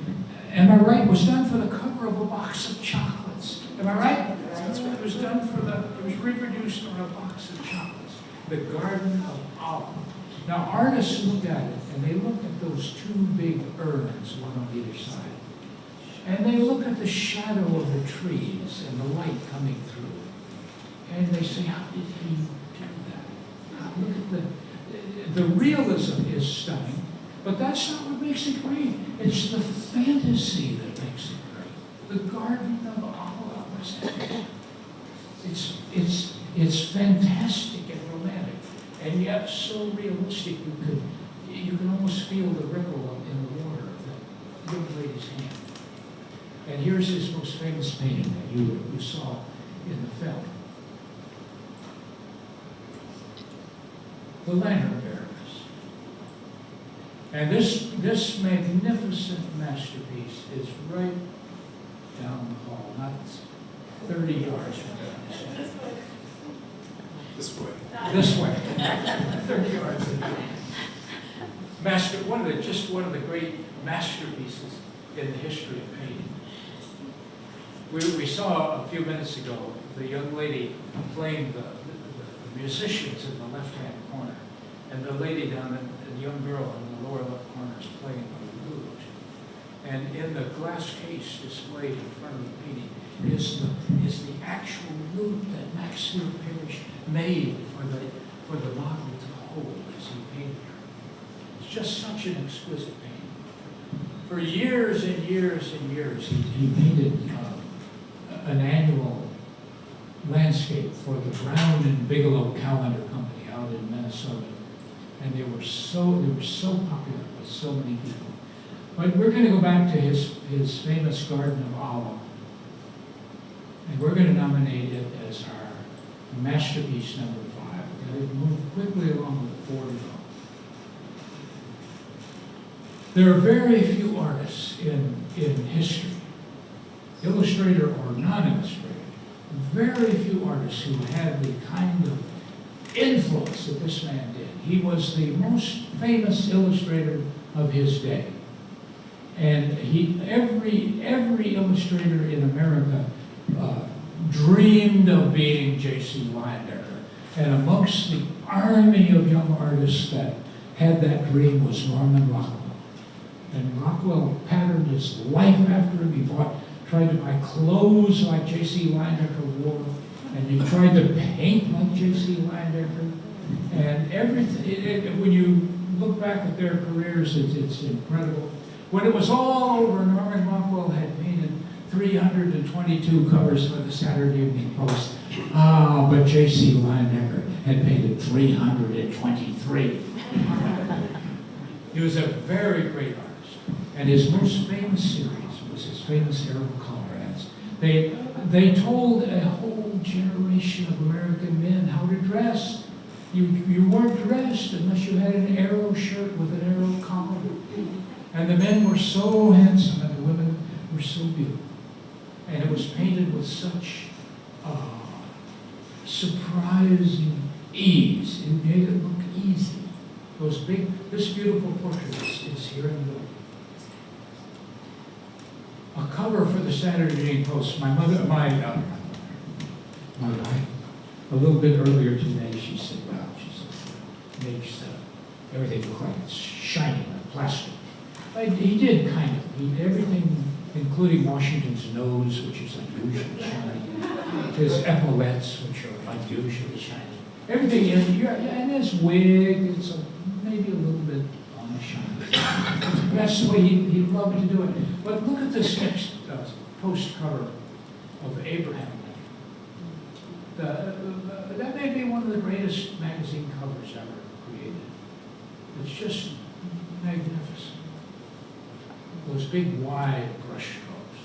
am I right, was done for the cover of a box of chocolates. Am I right? That's what it was done for. It was reproduced on a box of chocolates. The Garden of Olive. Now artists look at it, and they look at those 2 big urns, one on either side. And they look at the shadow of the trees and the light coming through. And they say, how did he do that? Look at the realism is stunning, but that's not what makes it great. It's the fantasy that makes it great. The Garden of Allah was that. It's fantastic and romantic, and yet so realistic you can almost feel the ripple in the water of that young lady's hand. And here's his most famous painting that you saw in the film. The Lantern Bearers. And this magnificent masterpiece is right down the hall, not 30 yards from there. This way. This way. 30 yards. One of the great masterpieces in the history of painting. We saw a few minutes ago the young lady playing the musicians in the left-hand corner, and the lady down the young girl in the lower left corner is playing the lute. And in the glass case displayed in front of the painting is the actual lute that Maxfield Parrish made for the model to hold as he painted her. It's just such an exquisite painting. For years and years and years, he painted an annual landscape for the Brown and Bigelow Calendar Company out in Minnesota, and they were so popular with so many people. But we're going to go back to his famous Garden of Allah, and we're going to nominate it as our masterpiece number 5. We're going to move quickly along with 4 to go. There are very few artists in history, illustrator or non-illustrator, very few artists who had the kind of influence that this man did. He was the most famous illustrator of his day. And every illustrator in America dreamed of being J.C. Leyendecker. And amongst the army of young artists that had that dream was Norman Rockwell. And Rockwell patterned his life after him. He tried to buy clothes like J.C. Leyendecker wore, and he tried to paint like J.C. Leyendecker. And everything, when you look back at their careers, it's incredible. When it was all over, Norman Rockwell had painted 322 covers for the Saturday Evening Post. But J.C. Leyendecker had painted 323. He was a very great artist. And his most famous series was his famous Arrow color ads. They told a whole generation of American men how to dress. You weren't dressed unless you had an Arrow shirt with an Arrow collar. And the men were so handsome and the women were so beautiful. And it was painted with such surprising ease. It made it look easy. This beautiful portrait is here in the middle. A cover for the Saturday Evening Post. My wife, a little bit earlier today, she said, "Wow," she said, "makes everything look like it's shiny like plastic." He did kind of. Everything, including Washington's nose, which is unusually shiny, his epaulets, which are unusually shiny. Everything, and his wig, it's maybe a little bit on the shiny. That's the way he loved to do it. But look at this next post cover of Abraham Lincoln. That may be one of the greatest magazine covers ever created. It's just magnificent. Those big, wide brush strokes.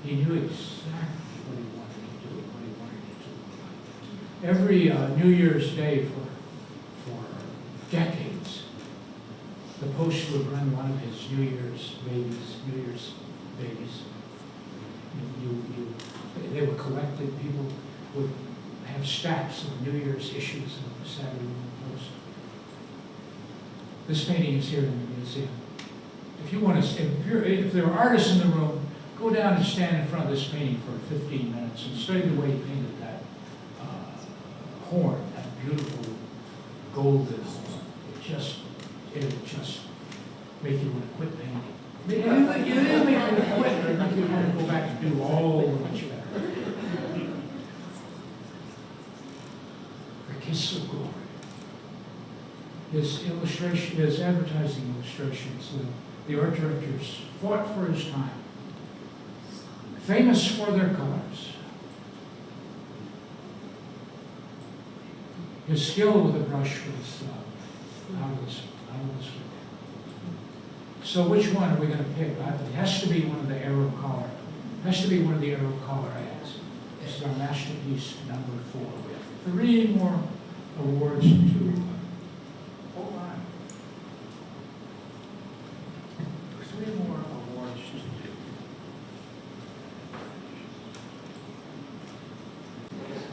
He knew exactly what he wanted to do, what he wanted it to look like. Every New Year's Day for decades, the Post would run one of his New Year's babies. They were collected. People would have stacks of New Year's issues of the Saturday Evening Post. This painting is here in the museum. If you want to, if there are artists in the room, go down and stand in front of this painting for 15 minutes and study the way he painted that horn, that beautiful golden horn. It would just make you want to quit painting. It didn't make you want to quit, it make you want to go back and do all much better. kiss of glory. His advertising illustrations, the art directors fought for his time. Famous for their colors. His skill with the brush was out of this world. So which one are we going to pick? It has to be one of the Arrow collar. It has to be one of the Arrow collar ads. This is our masterpiece number 4. We have 3 more awards to hold on. 3 more awards to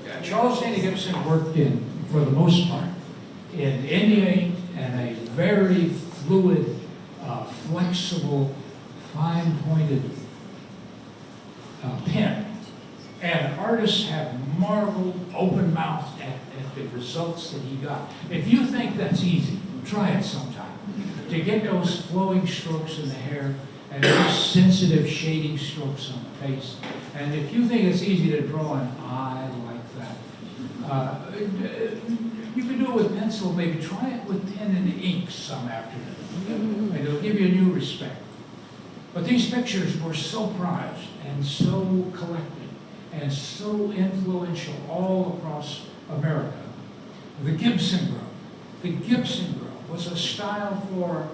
do. Charles Stanley Gibson worked for the most part, in NMAI and a very fluid, flexible, fine-pointed pen. And artists have marveled open-mouthed at the results that he got. If you think that's easy, try it sometime. To get those flowing strokes in the hair and those sensitive shading strokes on the face. And if you think it's easy to draw an eye like that, you can do it with pencil, maybe try it with pen and ink some afternoon. And it'll give you a new respect. But these pictures were so prized and so collected and so influential all across America. The Gibson Grove. The Gibson Grove was a style for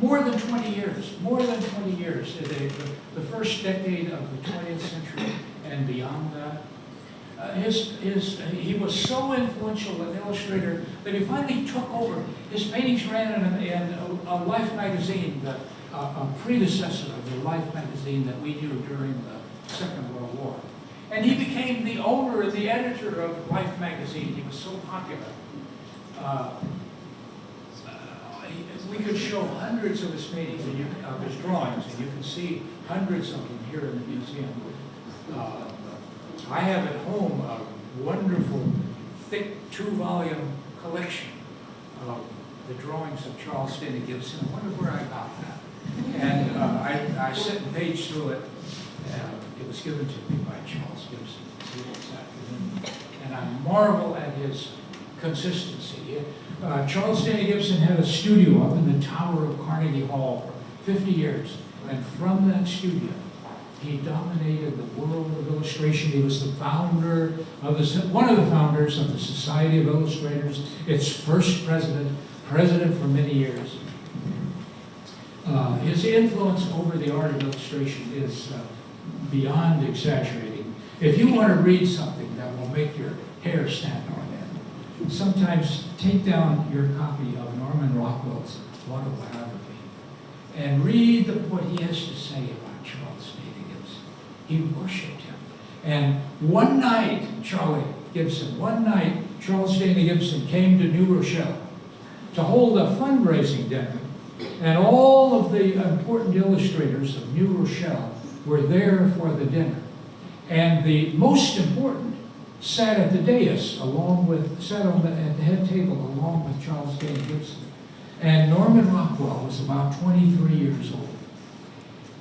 more than 20 years. More than 20 years. The first decade of the 20th century and beyond that. He was so influential an illustrator that he finally took over. His paintings ran in a Life magazine, a predecessor of the Life magazine that we knew during the Second World War. And he became the owner and the editor of Life magazine. He was so popular. We could show hundreds of his paintings, of his drawings, and you can see hundreds of them here in the museum. I have at home a wonderful, thick 2-volume collection of the drawings of Charles Stanley Gibson. I wonder where I got that. And I sit and page through it. It was given to me by Charles Gibson this afternoon. And I marvel at his consistency. Charles Stanley Gibson had a studio up in the tower of Carnegie Hall for 50 years. And from that studio, he dominated the world of illustration. He was the founder of one of the founders of the Society of Illustrators, its first president for many years. His influence over the art of illustration is beyond exaggerating. If you want to read something that will make your hair stand on end, sometimes take down your copy of Norman Rockwell's autobiography and read what he has to say about Charles Stanley Gibson. He worshipped him. And one night, Charles Stanley Gibson came to New Rochelle to hold a fundraising dinner. And all of the important illustrators of New Rochelle were there for the dinner. And the most important sat at the dais at the head table along with Charles Stanley Gibson. And Norman Rockwell was about 23 years old.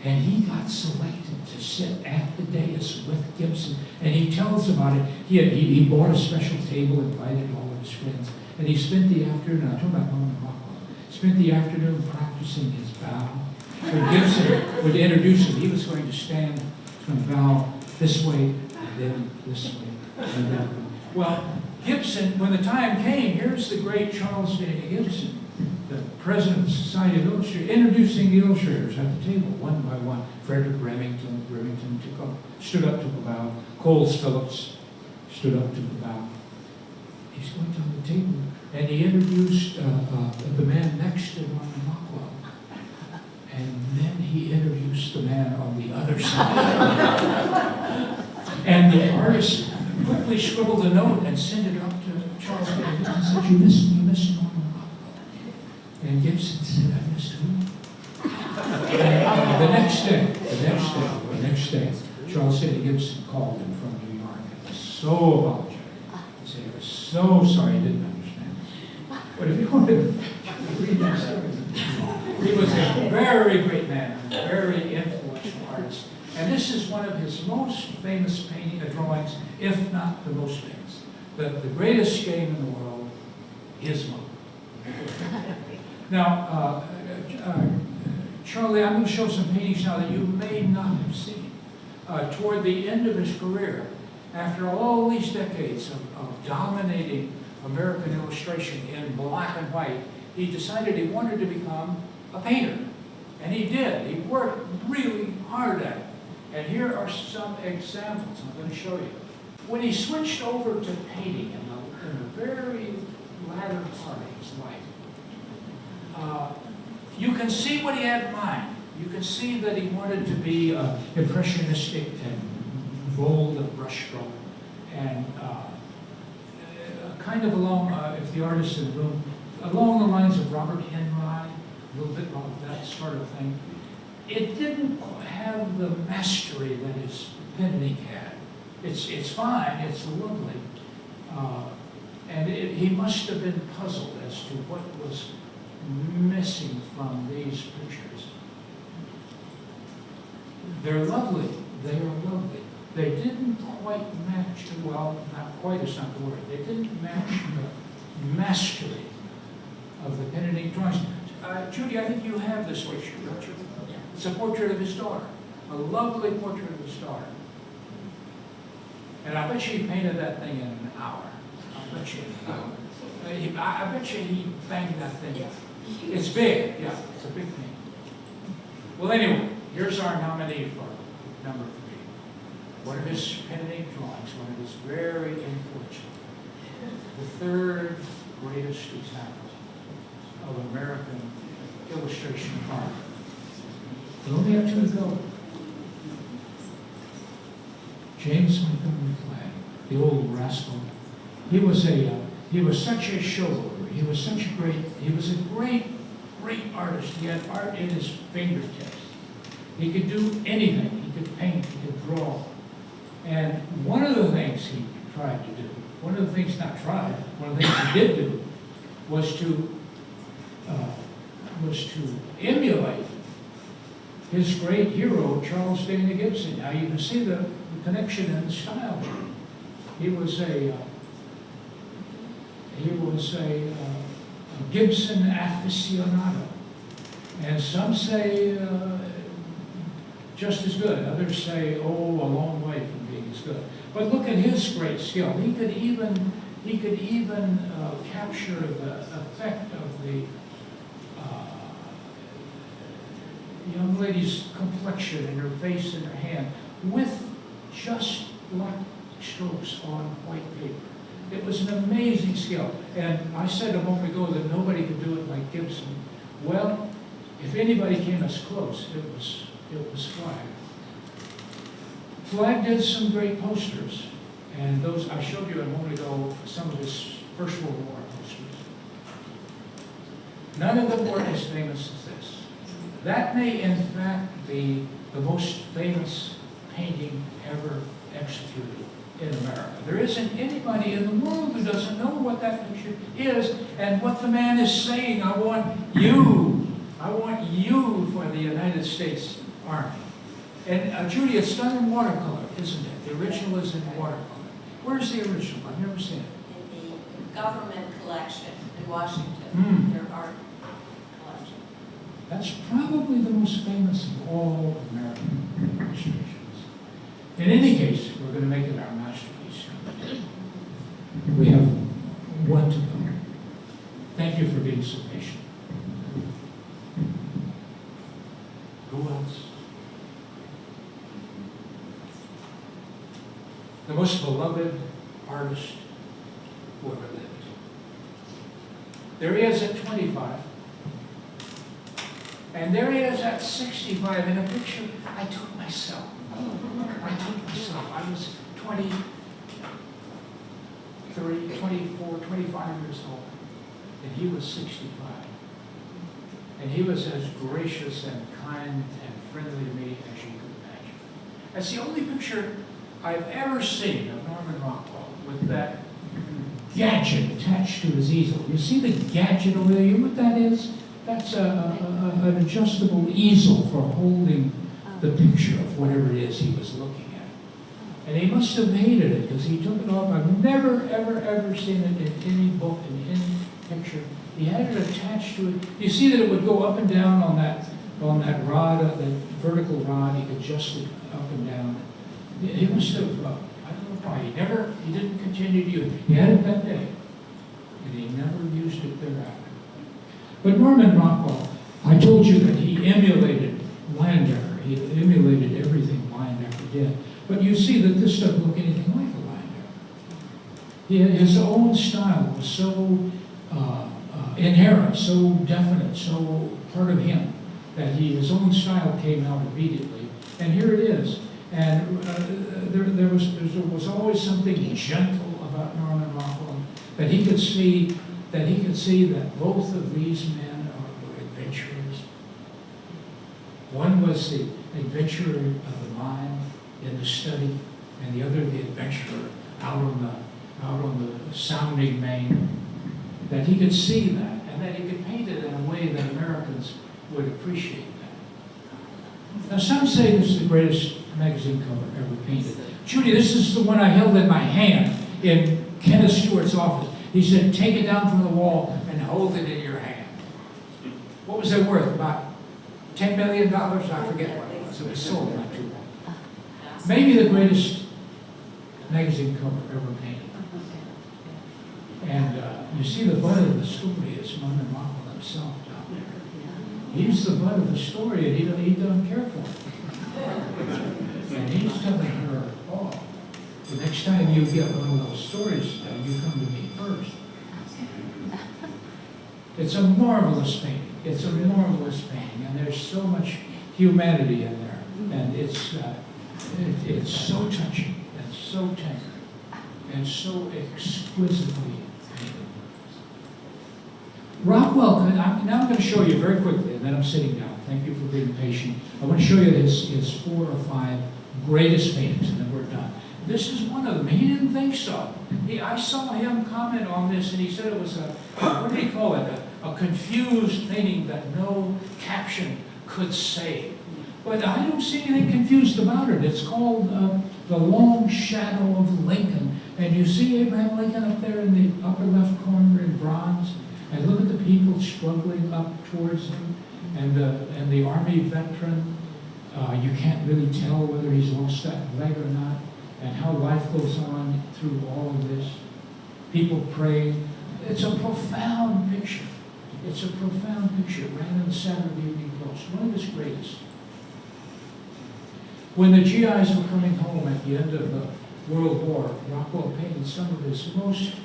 And he got selected to sit at the dais with Gibson. And he tells about it. He bought a special table, invited all of his friends. And he spent the afternoon, I'm talking about Norman Rockwell, spent the afternoon practicing his bow. When Gibson would introduce him, he was going to stand and bow this way, and then this way, and then. Well, Gibson, when the time came, here's the great Charles Stanley Gibson, the president of the Society of Illustrators, introducing the illustrators at the table, one by one. Frederick Remington stood up to the bow. Coles Phillips stood up to the bow. He's going down the table, and he introduced the man next to Norman Rockwell. And then he introduced the man on the other side. And the artist quickly scribbled a note and sent it up to Charles Stanley Gibson and said, you missed Norman Rockwell. And Gibson said, I missed who? And the next day, Charles Stanley Gibson called him from New York and was so apologetic. He said, he was so sorry he didn't understand. But if you want to read that story, he was a very great man, a very influential artist. And this is one of his most famous drawings, if not the most famous. the greatest game in the world, Gizmo. Now, Charlie, I'm going to show some paintings now that you may not have seen. Toward the end of his career, after all these decades of dominating American illustration in black and white, he decided he wanted to become a painter. And he did. He worked really hard at it. And here are some examples I'm going to show you. When he switched over to painting in the very latter part of his life, you can see what he had in mind. You can see that he wanted to be impressionistic and bold and brushstroke, and kind of along, if the artist in the room, along the lines of Robert Henry, a little bit of that sort of thing. It didn't have the mastery that his painting had. It's fine, it's lovely, and he must have been puzzled as to what was missing from these pictures. They're lovely, they are lovely. They didn't quite match, well, not quite is not the word, they didn't match the mastery of the pen and ink drawings. Judy, I think you have this picture, don't you? It's a portrait of his daughter, a lovely portrait of his daughter. And I bet you he painted that thing in an hour. I bet you. I bet you he banged that thing. It's big, yeah, it's a big thing. Well, anyway, here's our nominee for number 3. One of his pen and ink drawings, one of his very unfortunate, the 3rd greatest example of American illustration art. We only have 2 to go. James Montgomery Flagg, the old rascal. He was such a showboater. He was a great artist. He had art in his fingertips. He could do anything. He could paint, he could draw. And one of the things he tried to do, one of the things he did do, was to emulate his great hero, Charles Dana Gibson. Now you can see the connection in the style. He was a Gibson aficionado, and some say just as good. Others say, oh, a long way from being as good. But look at his great skill. He could even capture the effect of the young lady's complexion and her face and her hand with just black strokes on white paper. It was an amazing skill. And I said a moment ago that nobody could do it like Gibson. Well, if anybody came as close, it was Flagg. Flagg did some great posters, and those I showed you a moment ago, some of his First World War posters. None of them were as famous as this. That may in fact be the most famous painting ever executed in America. There isn't anybody in the world who doesn't know what that picture is and what the man is saying. I want you for the United States Army. And Judy, it's done in watercolor, isn't it? The original is in watercolor. Where's the original? I've never seen it. In the government collection in Washington, their art collection. That's probably the most famous of all American illustrations. In any case, we're going to make it our masterpiece. We have 1 to go. Thank you for being so patient. Who else? The most beloved artist who ever lived. There he is at 25. And there he is at 65 in a picture I took myself. I was 23, 24, 25 years old. And he was 65. And he was as gracious and kind and friendly to me as you could imagine. That's the only picture I've ever seen of Norman Rockwell with that gadget attached to his easel. You see the gadget over there? You know what that is? That's an adjustable easel for holding the picture of whatever it is he was looking at. And he must have hated it because he took it off. I've never never, ever, ever seen it in any book, in any picture. He had it attached to it. You see that it would go up and down on that rod, that vertical rod. He could adjust it up and down. He must have, I don't know why, he didn't continue to use it. He had it that day, and he never used it thereafter. But Norman Rockwell, I told you that he emulated Landecker. He emulated everything Landecker did. But you see that this doesn't look anything like a Landecker. His own style was so inherent, so definite, so part of him, that his own style came out immediately. And here it is. And there was always something gentle about Norman Rockwell, that he could see that both of these men were adventurers. One was the adventurer of the mind in the study, and the other the adventurer out on the sounding main. That he could see that, and that he could paint it in a way that Americans would appreciate that. Now, some say this is the greatest magazine cover ever painted. Judy, this is the one I held in my hand in Kenneth Stewart's office. He said, take it down from the wall and hold it in your hand. What was it worth? About $10 million? I forget what it was. It was sold not too long. Maybe the greatest magazine cover ever painted. And you see the butt of the story is Norman Rockwell himself down there. He's the butt of the story, and he doesn't care for it. And he's telling her, oh, the next time you get one of those stories, you come to me first. It's a marvelous painting. It's a marvelous painting, and there's so much humanity in there, and it's so touching and so tender and so exquisitely painted. Rockwell, now I'm going to show you very quickly, and then I'm sitting down. Thank you for being patient. I want to show you his 4 or 5 greatest paintings, and then we're done. This is one of them. He didn't think so. I saw him comment on this, and he said it was what do you call it? A confused painting that no caption could save. But I don't see anything confused about it. It's called The Long Shadow of Lincoln. And you see Abraham Lincoln up there in the upper left corner in bronze. And look at the people struggling up towards him. And the Army veteran, you can't really tell whether he's lost that leg or not. And how life goes on through all of this. People praying. It's a profound picture. It's a profound picture. It ran in the Saturday Evening Post. One of his greatest. When the GIs were coming home at the end of the World War, Rockwell painted some of his most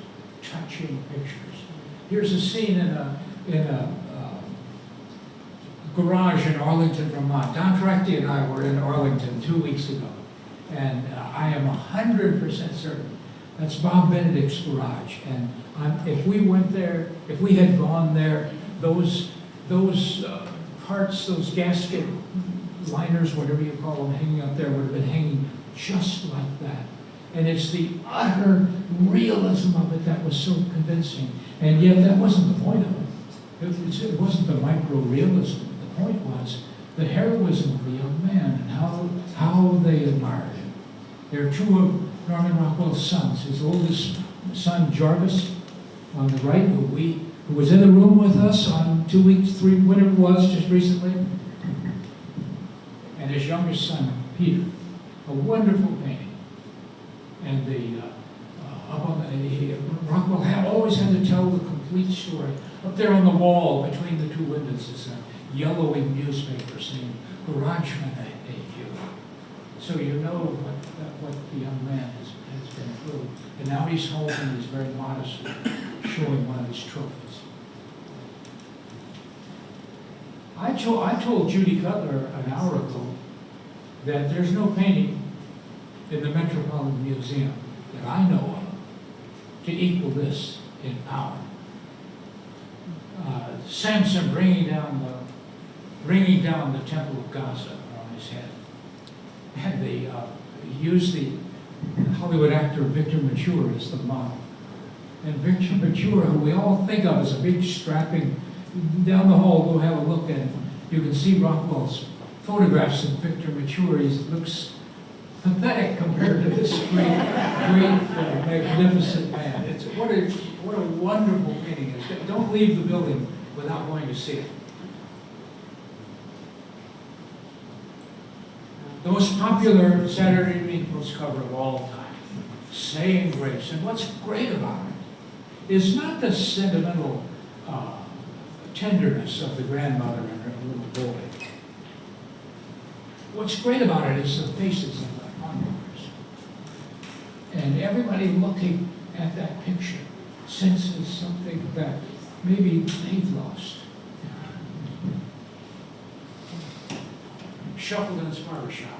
touching pictures. Here's a scene in a garage in Arlington, Vermont. Don Trechty and I were in Arlington 2 weeks ago. And I am 100% certain that's Bob Benedict's garage. And if we went there, if we had gone there, those parts, those gasket liners, whatever you call them, hanging up there would have been hanging just like that. And it's the utter realism of it that was so convincing. And yet that wasn't the point of it. It wasn't the micro-realism. The point was the heroism of the young man and how they admired him. There are 2 of Norman Rockwell's sons. His oldest son, Jarvis, on the right, who was in the room with us on 2 weeks, 3, whatever it was, just recently. And his youngest son, Peter. A wonderful painting. And Rockwell always had to tell the complete story. Up there on the wall between the 2 windows is a yellowing newspaper saying, "Garageman, I hate you." So you know what the young man has been through. And now he's home and he's very modestly showing one of his trophies. I told Judy Cutler an hour ago that there's no painting in the Metropolitan Museum that I know of to equal this in power. Samson bringing down the Temple of Gaza on his head. And they used the Hollywood actor Victor Mature as the model. And Victor Mature, who we all think of as a big strapping, down the hall, go have a look at it. You can see Rockwell's photographs of Victor Mature. He looks pathetic compared to this magnificent man. It's what a wonderful painting it is. Don't leave the building without going to see it. The most popular Saturday Evening Post cover of all time, Saying Grace. And what's great about it is not the sentimental tenderness of the grandmother and her little boy. What's great about it is the faces of the onlookers. And everybody looking at that picture senses something that maybe they've lost. Shuffled in his barbershop.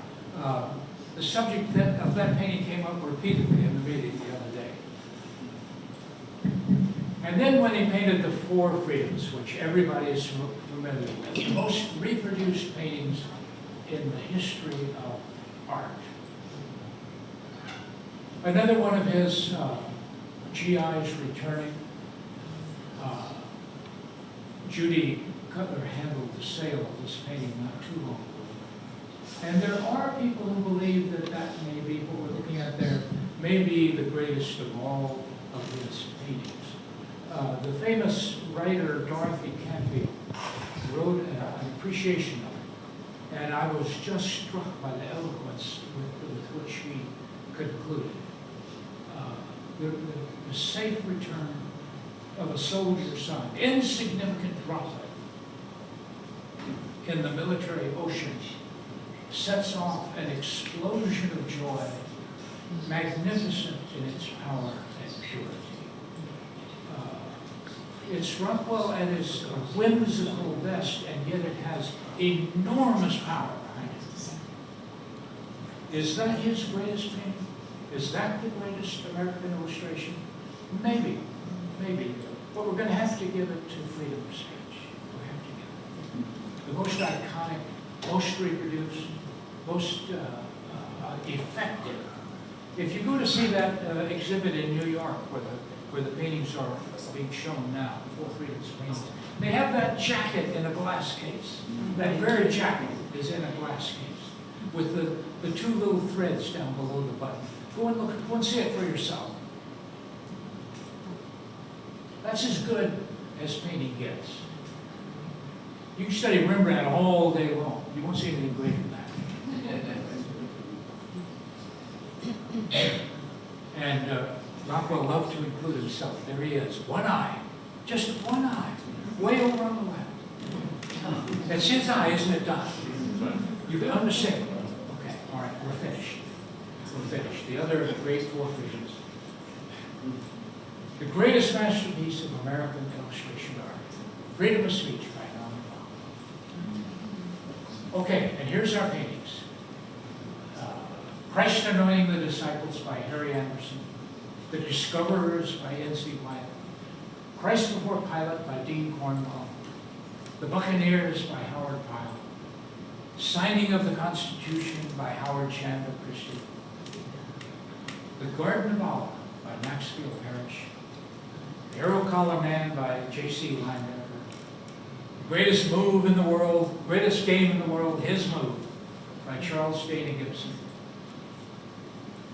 The subject of that painting came up repeatedly in the meeting the other day. And then when he painted the Four Freedoms, which everybody is familiar with, the most reproduced paintings in the history of art. Another one of his GIs returning. Judy Cutler handled the sale of this painting not too long ago. And there are people who believe that that may be, what we're looking at there, may be the greatest of all of his paintings. The famous writer Dorothy Canfield wrote an appreciation of it. And I was just struck by the eloquence with which he concluded. The safe return of a soldier's son, insignificant droplet in the military ocean, sets off an explosion of joy, magnificent in its power and purity. It's Rockwell at his whimsical best, and yet it has enormous power behind it. Is that his greatest painting? Is that the greatest American illustration? Maybe, maybe. But we're going to have to give it to Freedom of Speech. We have to give it. The most iconic, most reproduced, most effective. If you go to see that exhibit in New York where the paintings are being shown now, Four Freedoms paintings, they have that jacket in a glass case. That very jacket is in a glass case with the two little threads down below the button. Go and look, go and see it for yourself. That's as good as painting gets. You can study Rembrandt all day long. You won't see anything greater than that. And Rockwell loved to include himself. There he is, one eye, just one eye, way over on the left. That's his eye, isn't it, Don? You can understand. Okay, all right, we're finished. We're finished. The other great Four Freedoms. The greatest masterpiece of American illustration art, Freedom of Speech by John Howard. Okay, and here's our paintings. Christ Anointing the Disciples by Harry Anderson. The Discoverers by N.C. Wyatt. Christ Before Pilate by Dean Cornwell. The Buccaneers by Howard Pyle. Signing of the Constitution by Howard Chandler Christie. The Garden of Allah by Maxfield Parrish. The Arrow Collar Man by J.C. Linebacker. The Greatest Move in the World, Greatest Game in the World, His Move by Charles Dana Gibson.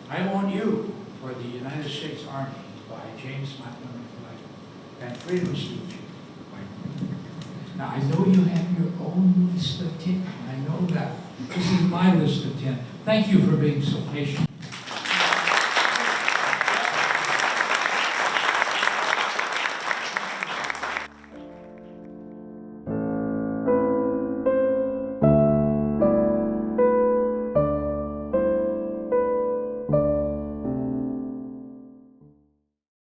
I Want You for the United States Army by James Montgomery Flagg. And Freedom of Speech. Now, I know you have your own list of 10. I know that. This is my list of 10. Thank you for being so patient.